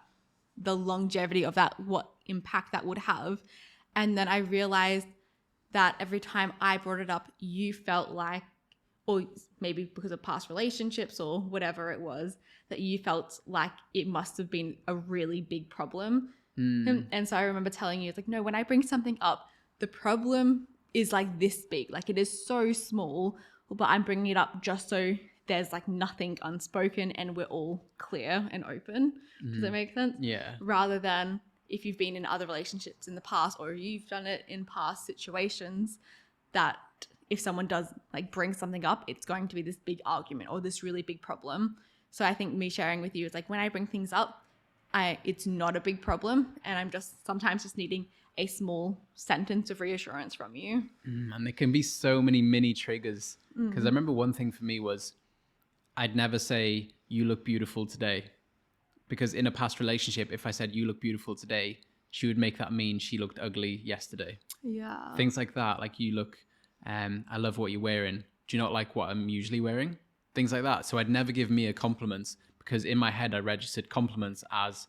Speaker 2: the longevity of that, what impact that would have. And then I realized that every time I brought it up, you felt like, or maybe because of past relationships or whatever it was, that you felt like it must have been a really big problem. And so I remember telling you, it's like, no, when I bring something up, the problem is like this big, like it is so small, but I'm bringing it up just so there's like nothing unspoken and we're all clear and open. Does that make sense?
Speaker 1: Yeah.
Speaker 2: Rather than if you've been in other relationships in the past or you've done it in past situations, that if someone does like bring something up, it's going to be this big argument or this really big problem. So I think me sharing with you is like, when I bring things up, it's not a big problem, and I'm just sometimes just needing a small sentence of reassurance from you.
Speaker 1: And there can be so many mini triggers. Because I remember one thing for me was I'd never say, you look beautiful today. Because in a past relationship, if I said, you look beautiful today, she would make that mean she looked ugly yesterday.
Speaker 2: Yeah.
Speaker 1: Things like that, like you look, I love what you're wearing. Do you not like what I'm usually wearing? Things like that. So I'd never give Mia compliments because in my head I registered compliments as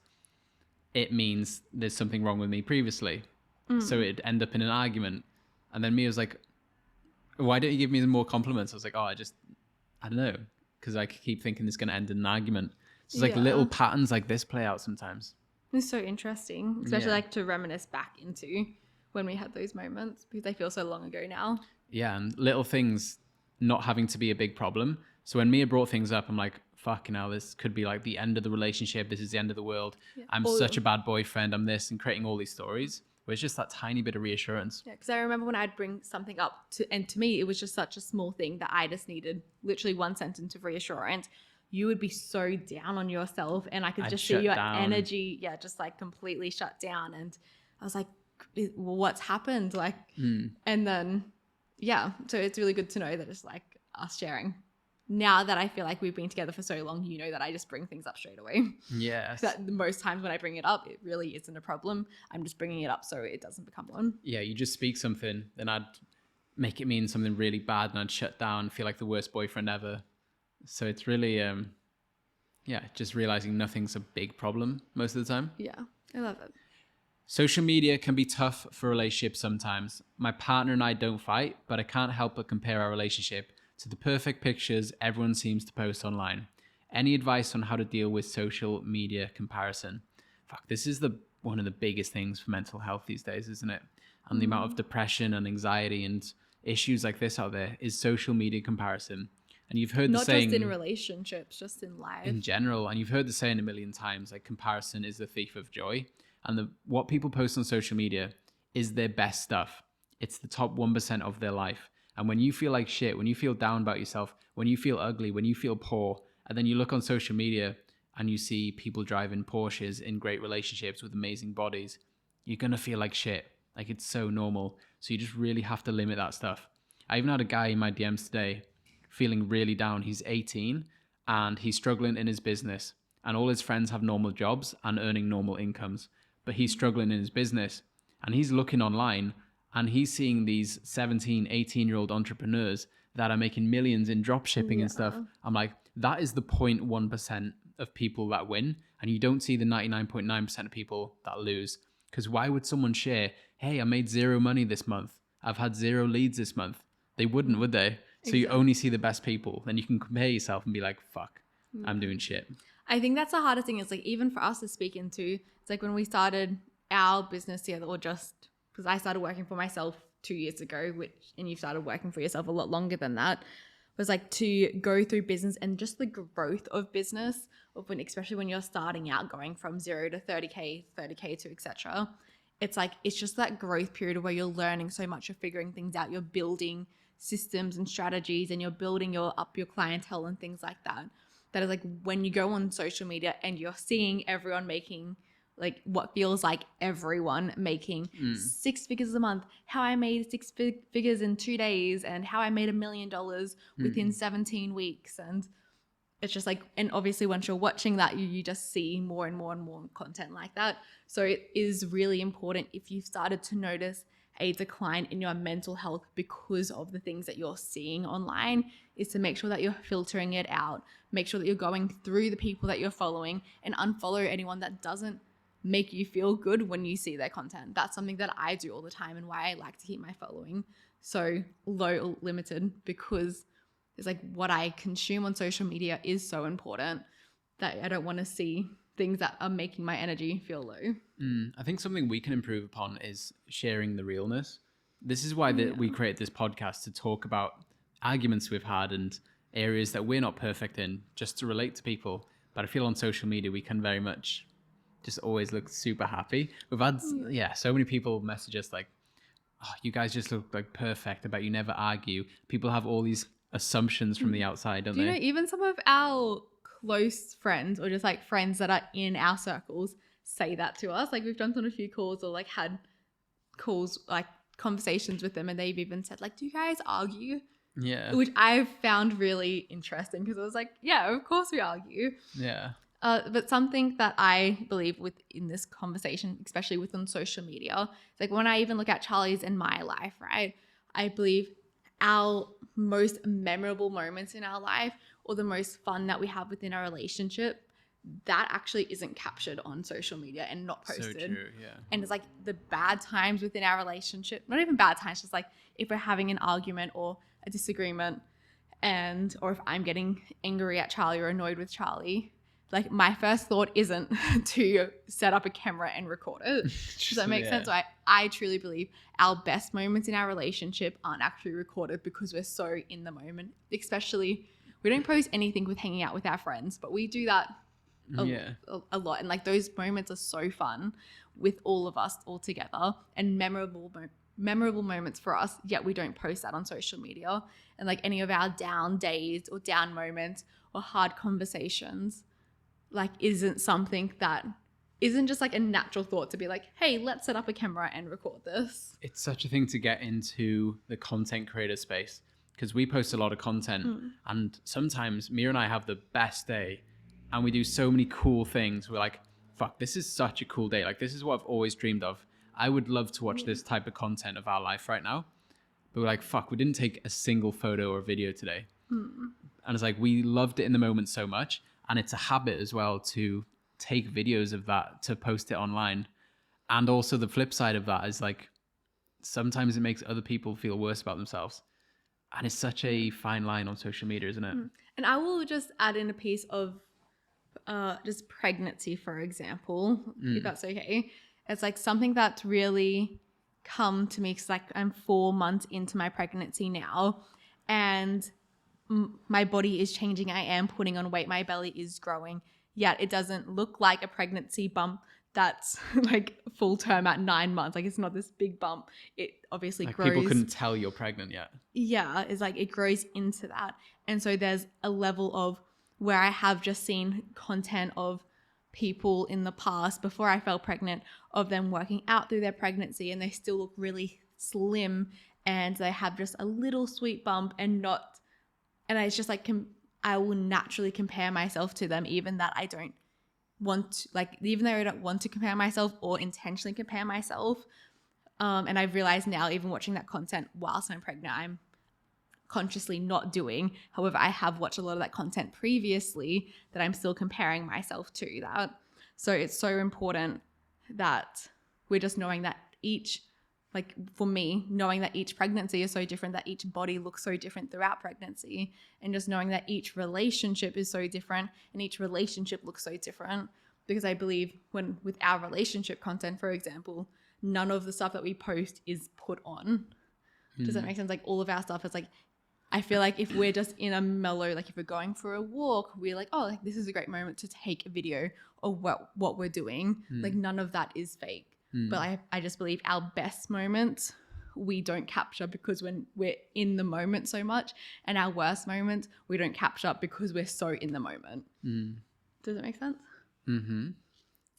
Speaker 1: it means there's something wrong with me previously. So it'd end up in an argument. And then Mia was like, why don't you give me more compliments? I was like, I don't know. Because I keep thinking it's going to end in an argument. So it's like little patterns like this play out sometimes.
Speaker 2: It's so interesting, especially like to reminisce back into when we had those moments because they feel so long ago now.
Speaker 1: Yeah, and little things not having to be a big problem. So when Mia brought things up, I'm like, fucking hell, this could be like the end of the relationship. This is the end of the world. Yeah. I'm such a bad boyfriend. I'm this, and creating all these stories where it's just that tiny bit of reassurance.
Speaker 2: Yeah, because I remember when I'd bring something up to me, it was just such a small thing that I just needed literally one sentence of reassurance. You would be so down on yourself, and I could just see your energy, just like completely shut down. And I was like, well, what's happened? Like, and then, so it's really good to know that it's like us sharing. Now that I feel like we've been together for so long, you know that I just bring things up straight away.
Speaker 1: Yes.
Speaker 2: That most times when I bring it up, it really isn't a problem. I'm just bringing it up so it doesn't become one.
Speaker 1: Yeah, you just speak something, then I'd make it mean something really bad and I'd shut down, feel like the worst boyfriend ever. So it's really, just realizing nothing's a big problem most of the time.
Speaker 2: Yeah, I love it.
Speaker 1: Social media can be tough for relationships sometimes. My partner and I don't fight, but I can't help but compare our relationship to the perfect pictures everyone seems to post online. Any advice on how to deal with social media comparison? Fuck, this is one of the biggest things for mental health these days, isn't it? And the amount of depression and anxiety and issues like this out there is social media comparison. And you've heard the saying,
Speaker 2: not just in relationships, just in life
Speaker 1: in general, and you've heard the saying a million times, like comparison is the thief of joy. And what people post on social media is their best stuff. It's the top 1% of their life. And when you feel like shit, when you feel down about yourself, when you feel ugly, when you feel poor, and then you look on social media and you see people driving Porsches in great relationships with amazing bodies, you're going to feel like shit. Like, it's so normal. So you just really have to limit that stuff. I even had a guy in my DMs today feeling really down. He's 18 and he's struggling in his business, and all his friends have normal jobs and earning normal incomes, but he's struggling in his business. And he's looking online and he's seeing these 17, 18-year-old entrepreneurs that are making millions in drop shipping and stuff. I'm like, that is the 0.1% of people that win. And you don't see the 99.9% of people that lose. Because why would someone share, hey, I made zero money this month, I've had zero leads this month? They wouldn't, would they? So you only see the best people. Then you can compare yourself and be like, fuck, I'm doing shit.
Speaker 2: I think that's the hardest thing. Is like, even for us to speak into, it's like when we started our business together, or just because I started working for myself 2 years ago, and you started working for yourself a lot longer than that, was like to go through business and just the growth of business, especially when you're starting out, going from 0 to 30K to etc. It's like, it's just that growth period where you're learning so much, you're figuring things out, you're building systems and strategies, and you're building your clientele and things like that. That is like when you go on social media and you're seeing everyone making like what feels like everyone making 6 figures a month, how I made figures in 2 days, and how I made $1 million within 17 weeks. And it's just like, and obviously once you're watching that, you just see more and more and more content like that. So it is really important, if you've started to notice a decline in your mental health because of the things that you're seeing online, is to make sure that you're filtering it out. Make sure that you're going through the people that you're following and unfollow anyone that doesn't make you feel good when you see their content. That's something that I do all the time, and why I like to keep my following so low or limited, because it's like what I consume on social media is so important that I don't want to see things that are making my energy feel low.
Speaker 1: I think something we can improve upon is sharing the realness. This is why we create this podcast, to talk about arguments we've had and areas that we're not perfect in, just to relate to people. But I feel on social media, we can very much just always look super happy. We've had, so many people message us like, oh, you guys just look like perfect. I bet you never argue. People have all these assumptions from the outside, don't they?
Speaker 2: You know, even some of our close friends, or just like friends that are in our circles, say that to us. Like, we've jumped on a few calls, or like had calls, like conversations with them, and they've even said like, do you guys argue?
Speaker 1: Yeah.
Speaker 2: Which I've found really interesting, because I was like, yeah, of course we argue.
Speaker 1: Yeah.
Speaker 2: But something that I believe in this conversation, especially within social media, it's like when I even look at Charlie's and my life, right? I believe our most memorable moments in our life, or the most fun that we have within our relationship, that actually isn't captured on social media and not posted.
Speaker 1: So true, yeah.
Speaker 2: And it's like the bad times within our relationship, not even bad times, just like if we're having an argument or a disagreement, or if I'm getting angry at Charlie or annoyed with Charlie, like my first thought isn't to set up a camera and record it. Does that make sense? So I truly believe our best moments in our relationship aren't actually recorded, because we're so in the moment. Especially, we don't post anything with hanging out with our friends, but we do that a lot. And like those moments are so fun with all of us all together, and memorable moments for us, yet we don't post that on social media. And like any of our down days or down moments or hard conversations, like isn't something that isn't just like a natural thought to be like, hey, let's set up a camera and record this.
Speaker 1: It's such a thing to get into the content creator space, because we post a lot of content and sometimes Mia and I have the best day and we do so many cool things. We're like, fuck, this is such a cool day. Like, this is what I've always dreamed of. I would love to watch this type of content of our life right now. but we're like, fuck, we didn't take a single photo or video today. And it's like, we loved it in the moment so much. And it's a habit as well to take videos of that, to post it online. And also the flip side of that is like, sometimes it makes other people feel worse about themselves. And it's such a fine line on social media, isn't it?
Speaker 2: And I will just add in a piece of just pregnancy, for example, if that's okay. It's like something that's really come to me because like I'm 4 months into my pregnancy now, and my body is changing. I am putting on weight. My belly is growing. Yet it doesn't look like a pregnancy bump that's like full term at 9 months. Like it's not this big bump. It obviously
Speaker 1: Like
Speaker 2: grows.
Speaker 1: people couldn't tell you're pregnant yet.
Speaker 2: Yeah, it's like it grows into that. And so there's a level of where I have just seen content of people in the past before I fell pregnant of them working out through their pregnancy and they still look really slim and they have just a little sweet bump and it's just like I will naturally compare myself to them, even that I don't want to, like, even though I don't want to compare myself or intentionally compare myself. And I've realized now, even watching that content whilst I'm pregnant, I'm consciously not doing. However, I have watched a lot of that content previously that I'm still comparing myself to that. So it's so important that we're just knowing that like for me, knowing that each pregnancy is so different, that each body looks so different throughout pregnancy, and just knowing that each relationship is so different and each relationship looks so different. Because I believe with our relationship content, for example, none of the stuff that we post is put on. Does that make sense? Like all of our stuff is like, I feel like if we're just in a mellow, like if we're going for a walk, we're like, oh, like this is a great moment to take a video of what we're doing. Like none of that is fake. But I just believe our best moments we don't capture because when we're in the moment so much, and our worst moments we don't capture because we're so in the moment. Does that make sense?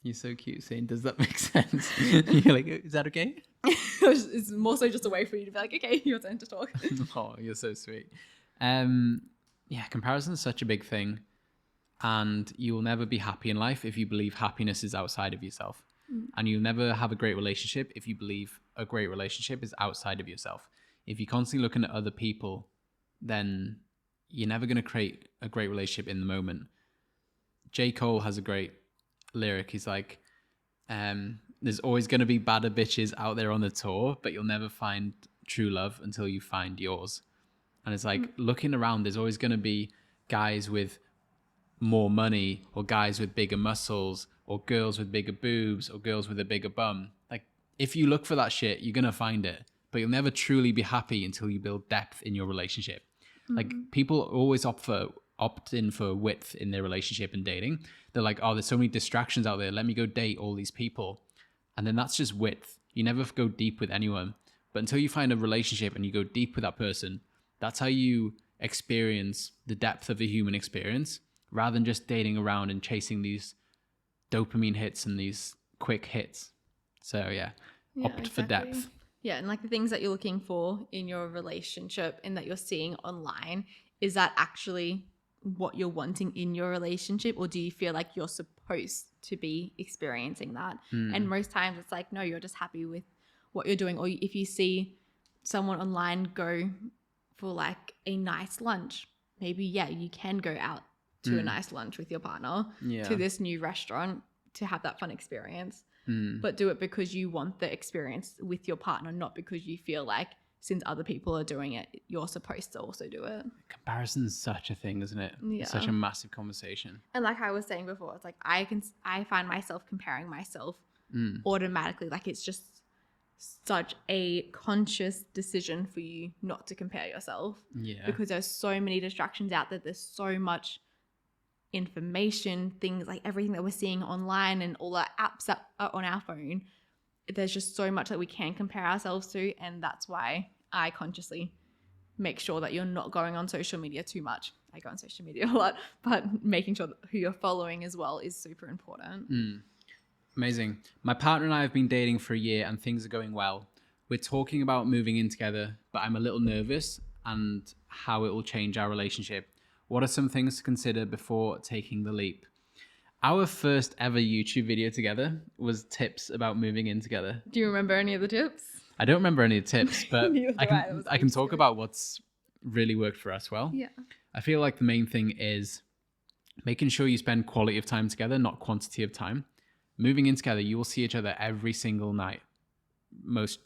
Speaker 1: You're so cute saying, does that make sense? You're like, is that okay?
Speaker 2: It's more so just a way for you to be like, okay, your turn to talk.
Speaker 1: Oh, you're so sweet. Yeah, comparison is such a big thing. And you will never be happy in life if you believe happiness is outside of yourself. And you'll never have a great relationship if you believe a great relationship is outside of yourself. If you're constantly looking at other people, then you're never going to create a great relationship in the moment. J. Cole has a great lyric. He's like, there's always going to be badder bitches out there on the tour, but you'll never find true love until you find yours. And it's like looking around, there's always going to be guys with more money or guys with bigger muscles or girls with bigger boobs or girls with a bigger bum. Like if you look for that shit, you're going to find it, but you'll never truly be happy until you build depth in your relationship. Like people always opt in for width in their relationship and dating. They're like, oh, there's so many distractions out there. Let me go date all these people. And then that's just width. You never go deep with anyone. But until you find a relationship and you go deep with that person, that's how you experience the depth of the human experience, rather than just dating around and chasing these dopamine hits and these quick hits. So yeah, opt for depth.
Speaker 2: Yeah, and like the things that you're looking for in your relationship and that you're seeing online, is that actually what you're wanting in your relationship, or do you feel like you're supposed to be experiencing that? And most times it's like, no, you're just happy with what you're doing. Or if you see someone online go for like a nice lunch, maybe you can go out to a nice lunch with your partner, to this new restaurant, to have that fun experience. But do it because you want the experience with your partner, not because you feel like since other people are doing it, you're supposed to also do it.
Speaker 1: Comparison is such a thing, isn't it?
Speaker 2: Yeah.
Speaker 1: It's such a massive conversation.
Speaker 2: And like I was saying before, it's like I find myself comparing myself automatically. Like it's just such a conscious decision for you not to compare yourself.
Speaker 1: Yeah.
Speaker 2: Because there's so many distractions out there. There's so much information, things like everything that we're seeing online and all our apps that are on our phone. There's just so much that we can compare ourselves to, and that's why I consciously make sure that you're not going on social media too much. I go on social media a lot, but making sure that who you're following as well is super important.
Speaker 1: Amazing. My partner and I have been dating for a year and things are going well. We're talking about moving in together, but I'm a little nervous and how it will change our relationship. What are some things to consider before taking the leap? Our first ever YouTube video together was tips about moving in together.
Speaker 2: Do you remember any of the tips?
Speaker 1: I don't remember any tips, but
Speaker 2: Neither do I. That was
Speaker 1: I can
Speaker 2: ages
Speaker 1: talk
Speaker 2: ago.
Speaker 1: about what's really worked for us well.
Speaker 2: Yeah.
Speaker 1: I feel like the main thing is making sure you spend quality of time together, not quantity of time. Moving in together, you will see each other every single night, most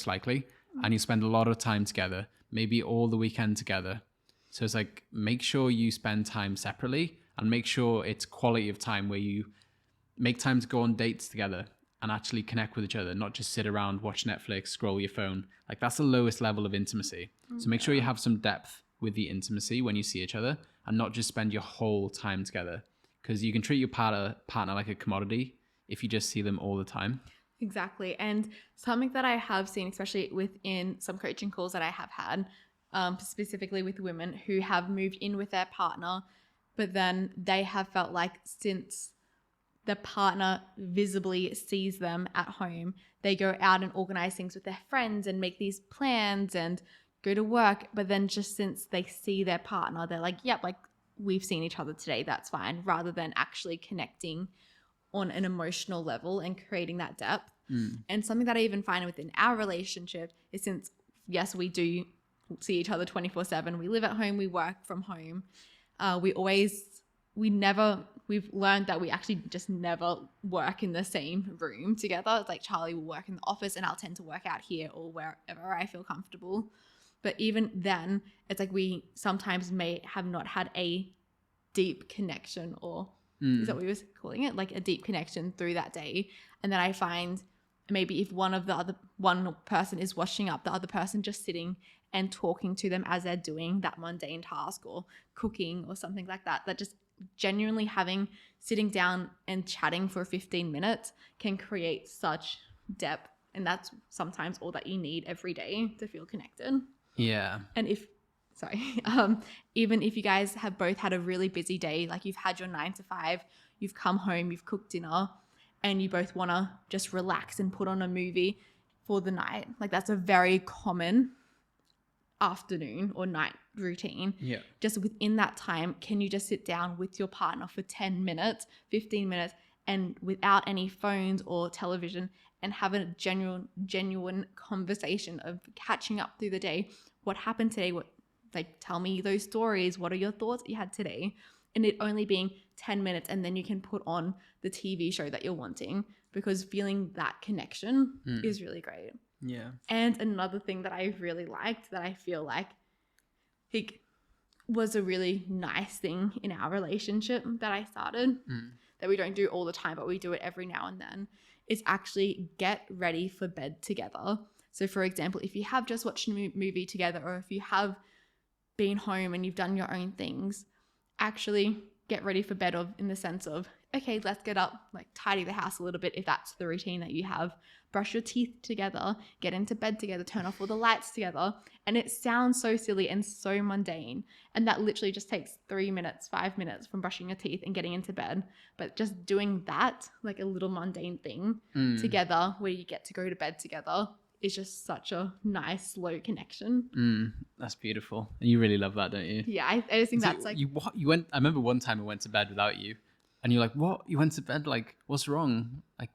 Speaker 1: likely, and you spend a lot of time together, maybe all the weekend together. So it's like, make sure you spend time separately and make sure it's quality of time where you make time to go on dates together and actually connect with each other, not just sit around, watch Netflix, scroll your phone. Like, that's the lowest level of intimacy. So make sure you have some depth with the intimacy when you see each other and not just spend your whole time together, because you can treat your partner like a commodity if you just see them all the time.
Speaker 2: Exactly. And something that I have seen, especially within some coaching calls that I have had, specifically with women who have moved in with their partner, but then they have felt like since the partner visibly sees them at home, they go out and organize things with their friends and make these plans and go to work. But then just since they see their partner, they're like, yep, like we've seen each other today, that's fine, rather than actually connecting on an emotional level and creating that depth. And something that I even find within our relationship is, since, yes, we do see each other 24/7, we live at home, we work from home, we've learned that we actually just never work in the same room together. It's like Charlie will work in the office and I'll tend to work out here or wherever I feel comfortable. But even then, it's like we sometimes may have not had a deep connection, or is that what we was calling it? Like a deep connection through that day. And then I find maybe if one person is washing up, the other person just sitting and talking to them as they're doing that mundane task or cooking or something like that, that just genuinely sitting down and chatting for 15 minutes can create such depth. And that's sometimes all that you need every day to feel connected.
Speaker 1: Yeah.
Speaker 2: And even if you guys have both had a really busy day, like you've had your 9 to 5, you've come home, you've cooked dinner, and you both want to just relax and put on a movie for the night, like that's a very common afternoon or night routine.
Speaker 1: Yeah.
Speaker 2: Just within that time, can you just sit down with your partner for 10 minutes, 15 minutes, and without any phones or television, and have a genuine conversation of catching up through the day? What happened today? Tell me those stories. What are your thoughts that you had today? And it only being 10 minutes, and then you can put on the TV show that you're wanting, because feeling that connection is really great.
Speaker 1: Yeah.
Speaker 2: And another thing that I really liked, that I feel like it was a really nice thing in our relationship that I started, that we don't do all the time, but we do it every now and then, is actually get ready for bed together. So for example, if you have just watched a movie together, or if you have been home and you've done your own things, actually get ready for bed in the sense of, okay, let's get up, like tidy the house a little bit if that's the routine that you have, brush your teeth together, get into bed together, turn off all the lights together. And it sounds so silly and so mundane, and that literally just takes 3 minutes, 5 minutes from brushing your teeth and getting into bed. But just doing that, like a little mundane thing together, where you get to go to bed together, is just such a nice, slow connection.
Speaker 1: That's beautiful. And you really love that, don't you?
Speaker 2: Yeah, I just think that's
Speaker 1: you went. I remember one time I went to bed without you, and you're like, "What? You went to bed? Like, what's wrong? Like,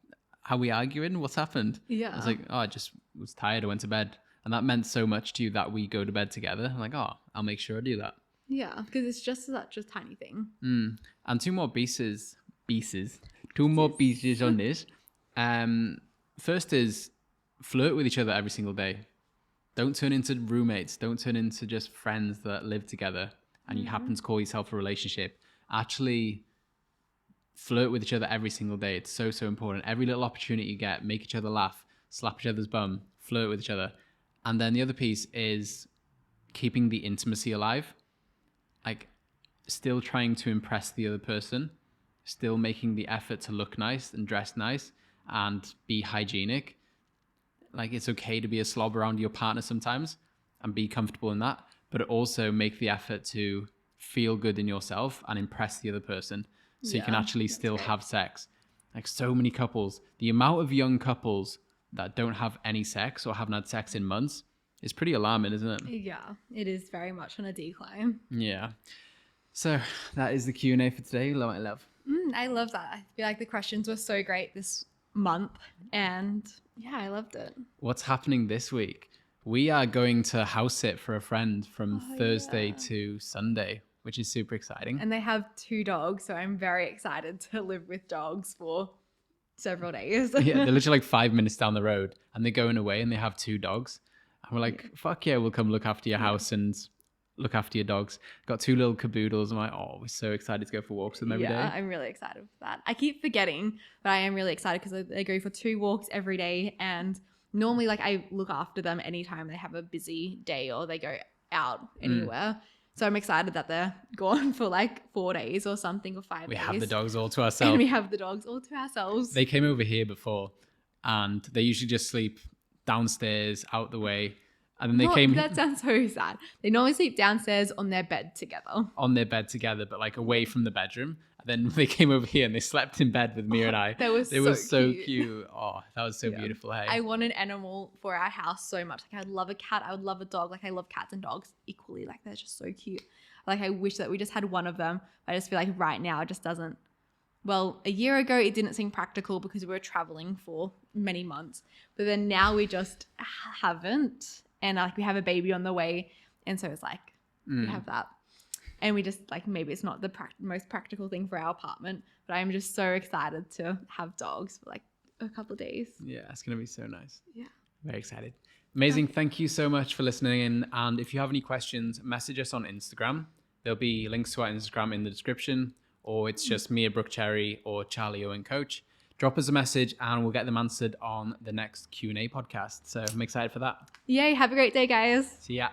Speaker 1: are we arguing? What's happened?"
Speaker 2: Yeah.
Speaker 1: I was like, "Oh, I just was tired. I went to bed," and that meant so much to you that we go to bed together. I'm like, "Oh, I'll make sure I do that."
Speaker 2: Yeah, because it's just such a tiny thing.
Speaker 1: And two more pieces on this. First is flirt with each other every single day. Don't turn into roommates. Don't turn into just friends that live together and you happen to call yourself a relationship. Actually flirt with each other every single day. It's so, so important. Every little opportunity you get, make each other laugh, slap each other's bum, flirt with each other. And then the other piece is keeping the intimacy alive. Like, still trying to impress the other person, still making the effort to look nice and dress nice and be hygienic. Like, it's okay to be a slob around your partner sometimes and be comfortable in that, but also make the effort to feel good in yourself and impress the other person, so you can actually still have sex. Like, so many couples, the amount of young couples that don't have any sex or haven't had sex in months is pretty alarming, isn't it?
Speaker 2: Yeah, it is very much on a decline.
Speaker 1: Yeah. So that is the Q&A for today. My love.
Speaker 2: I love that. I feel like the questions were so great. This month. And yeah, I loved it.
Speaker 1: What's happening this week? We are going to house sit for a friend from Thursday
Speaker 2: yeah.
Speaker 1: to Sunday, which is super exciting.
Speaker 2: And they have 2 dogs, so I'm very excited to live with dogs for several days.
Speaker 1: Yeah, they're literally like 5 minutes down the road, and they're going away, and they have 2 dogs. And we're like, fuck yeah, we'll come look after your house and look after your dogs. Got 2 little caboodles. I'm like, oh, we're so excited to go for walks with them every day.
Speaker 2: Yeah, I'm really excited for that. I keep forgetting, but I am really excited because they go for 2 walks every day. And normally, like, I look after them anytime they have a busy day or they go out anywhere. So I'm excited that they're gone for like 4 days or something, or 5 days.
Speaker 1: We have the dogs all to ourselves.
Speaker 2: And we have the dogs all to ourselves.
Speaker 1: They came over here before, and they usually just sleep downstairs out the way. And then they came.
Speaker 2: That sounds so sad. They normally sleep downstairs on their bed together.
Speaker 1: On their bed together, but like away from the bedroom. And then they came over here and they slept in bed with Mia and I.
Speaker 2: That was
Speaker 1: so cute. Oh, that was so beautiful. Hey,
Speaker 2: I want an animal for our house so much. Like, I'd love a cat. I would love a dog. Like, I love cats and dogs equally. Like, they're just so cute. Like, I wish that we just had one of them. I just feel like right now it just doesn't. Well, a year ago it didn't seem practical because we were traveling for many months. But then now we just haven't. And like, we have a baby on the way. And so it's like, we have that. And we just like, maybe it's not the most practical thing for our apartment, but I'm just so excited to have dogs for like a couple of days.
Speaker 1: Yeah, it's going to be so nice.
Speaker 2: Yeah.
Speaker 1: Very excited. Amazing. Thank you so much for listening in. And if you have any questions, message us on Instagram. There'll be links to our Instagram in the description, or it's just Mia Brookcherry or Charlie Owen Coach. Drop us a message and we'll get them answered on the next Q&A podcast. So I'm excited for that.
Speaker 2: Yay. Have a great day, guys.
Speaker 1: See ya.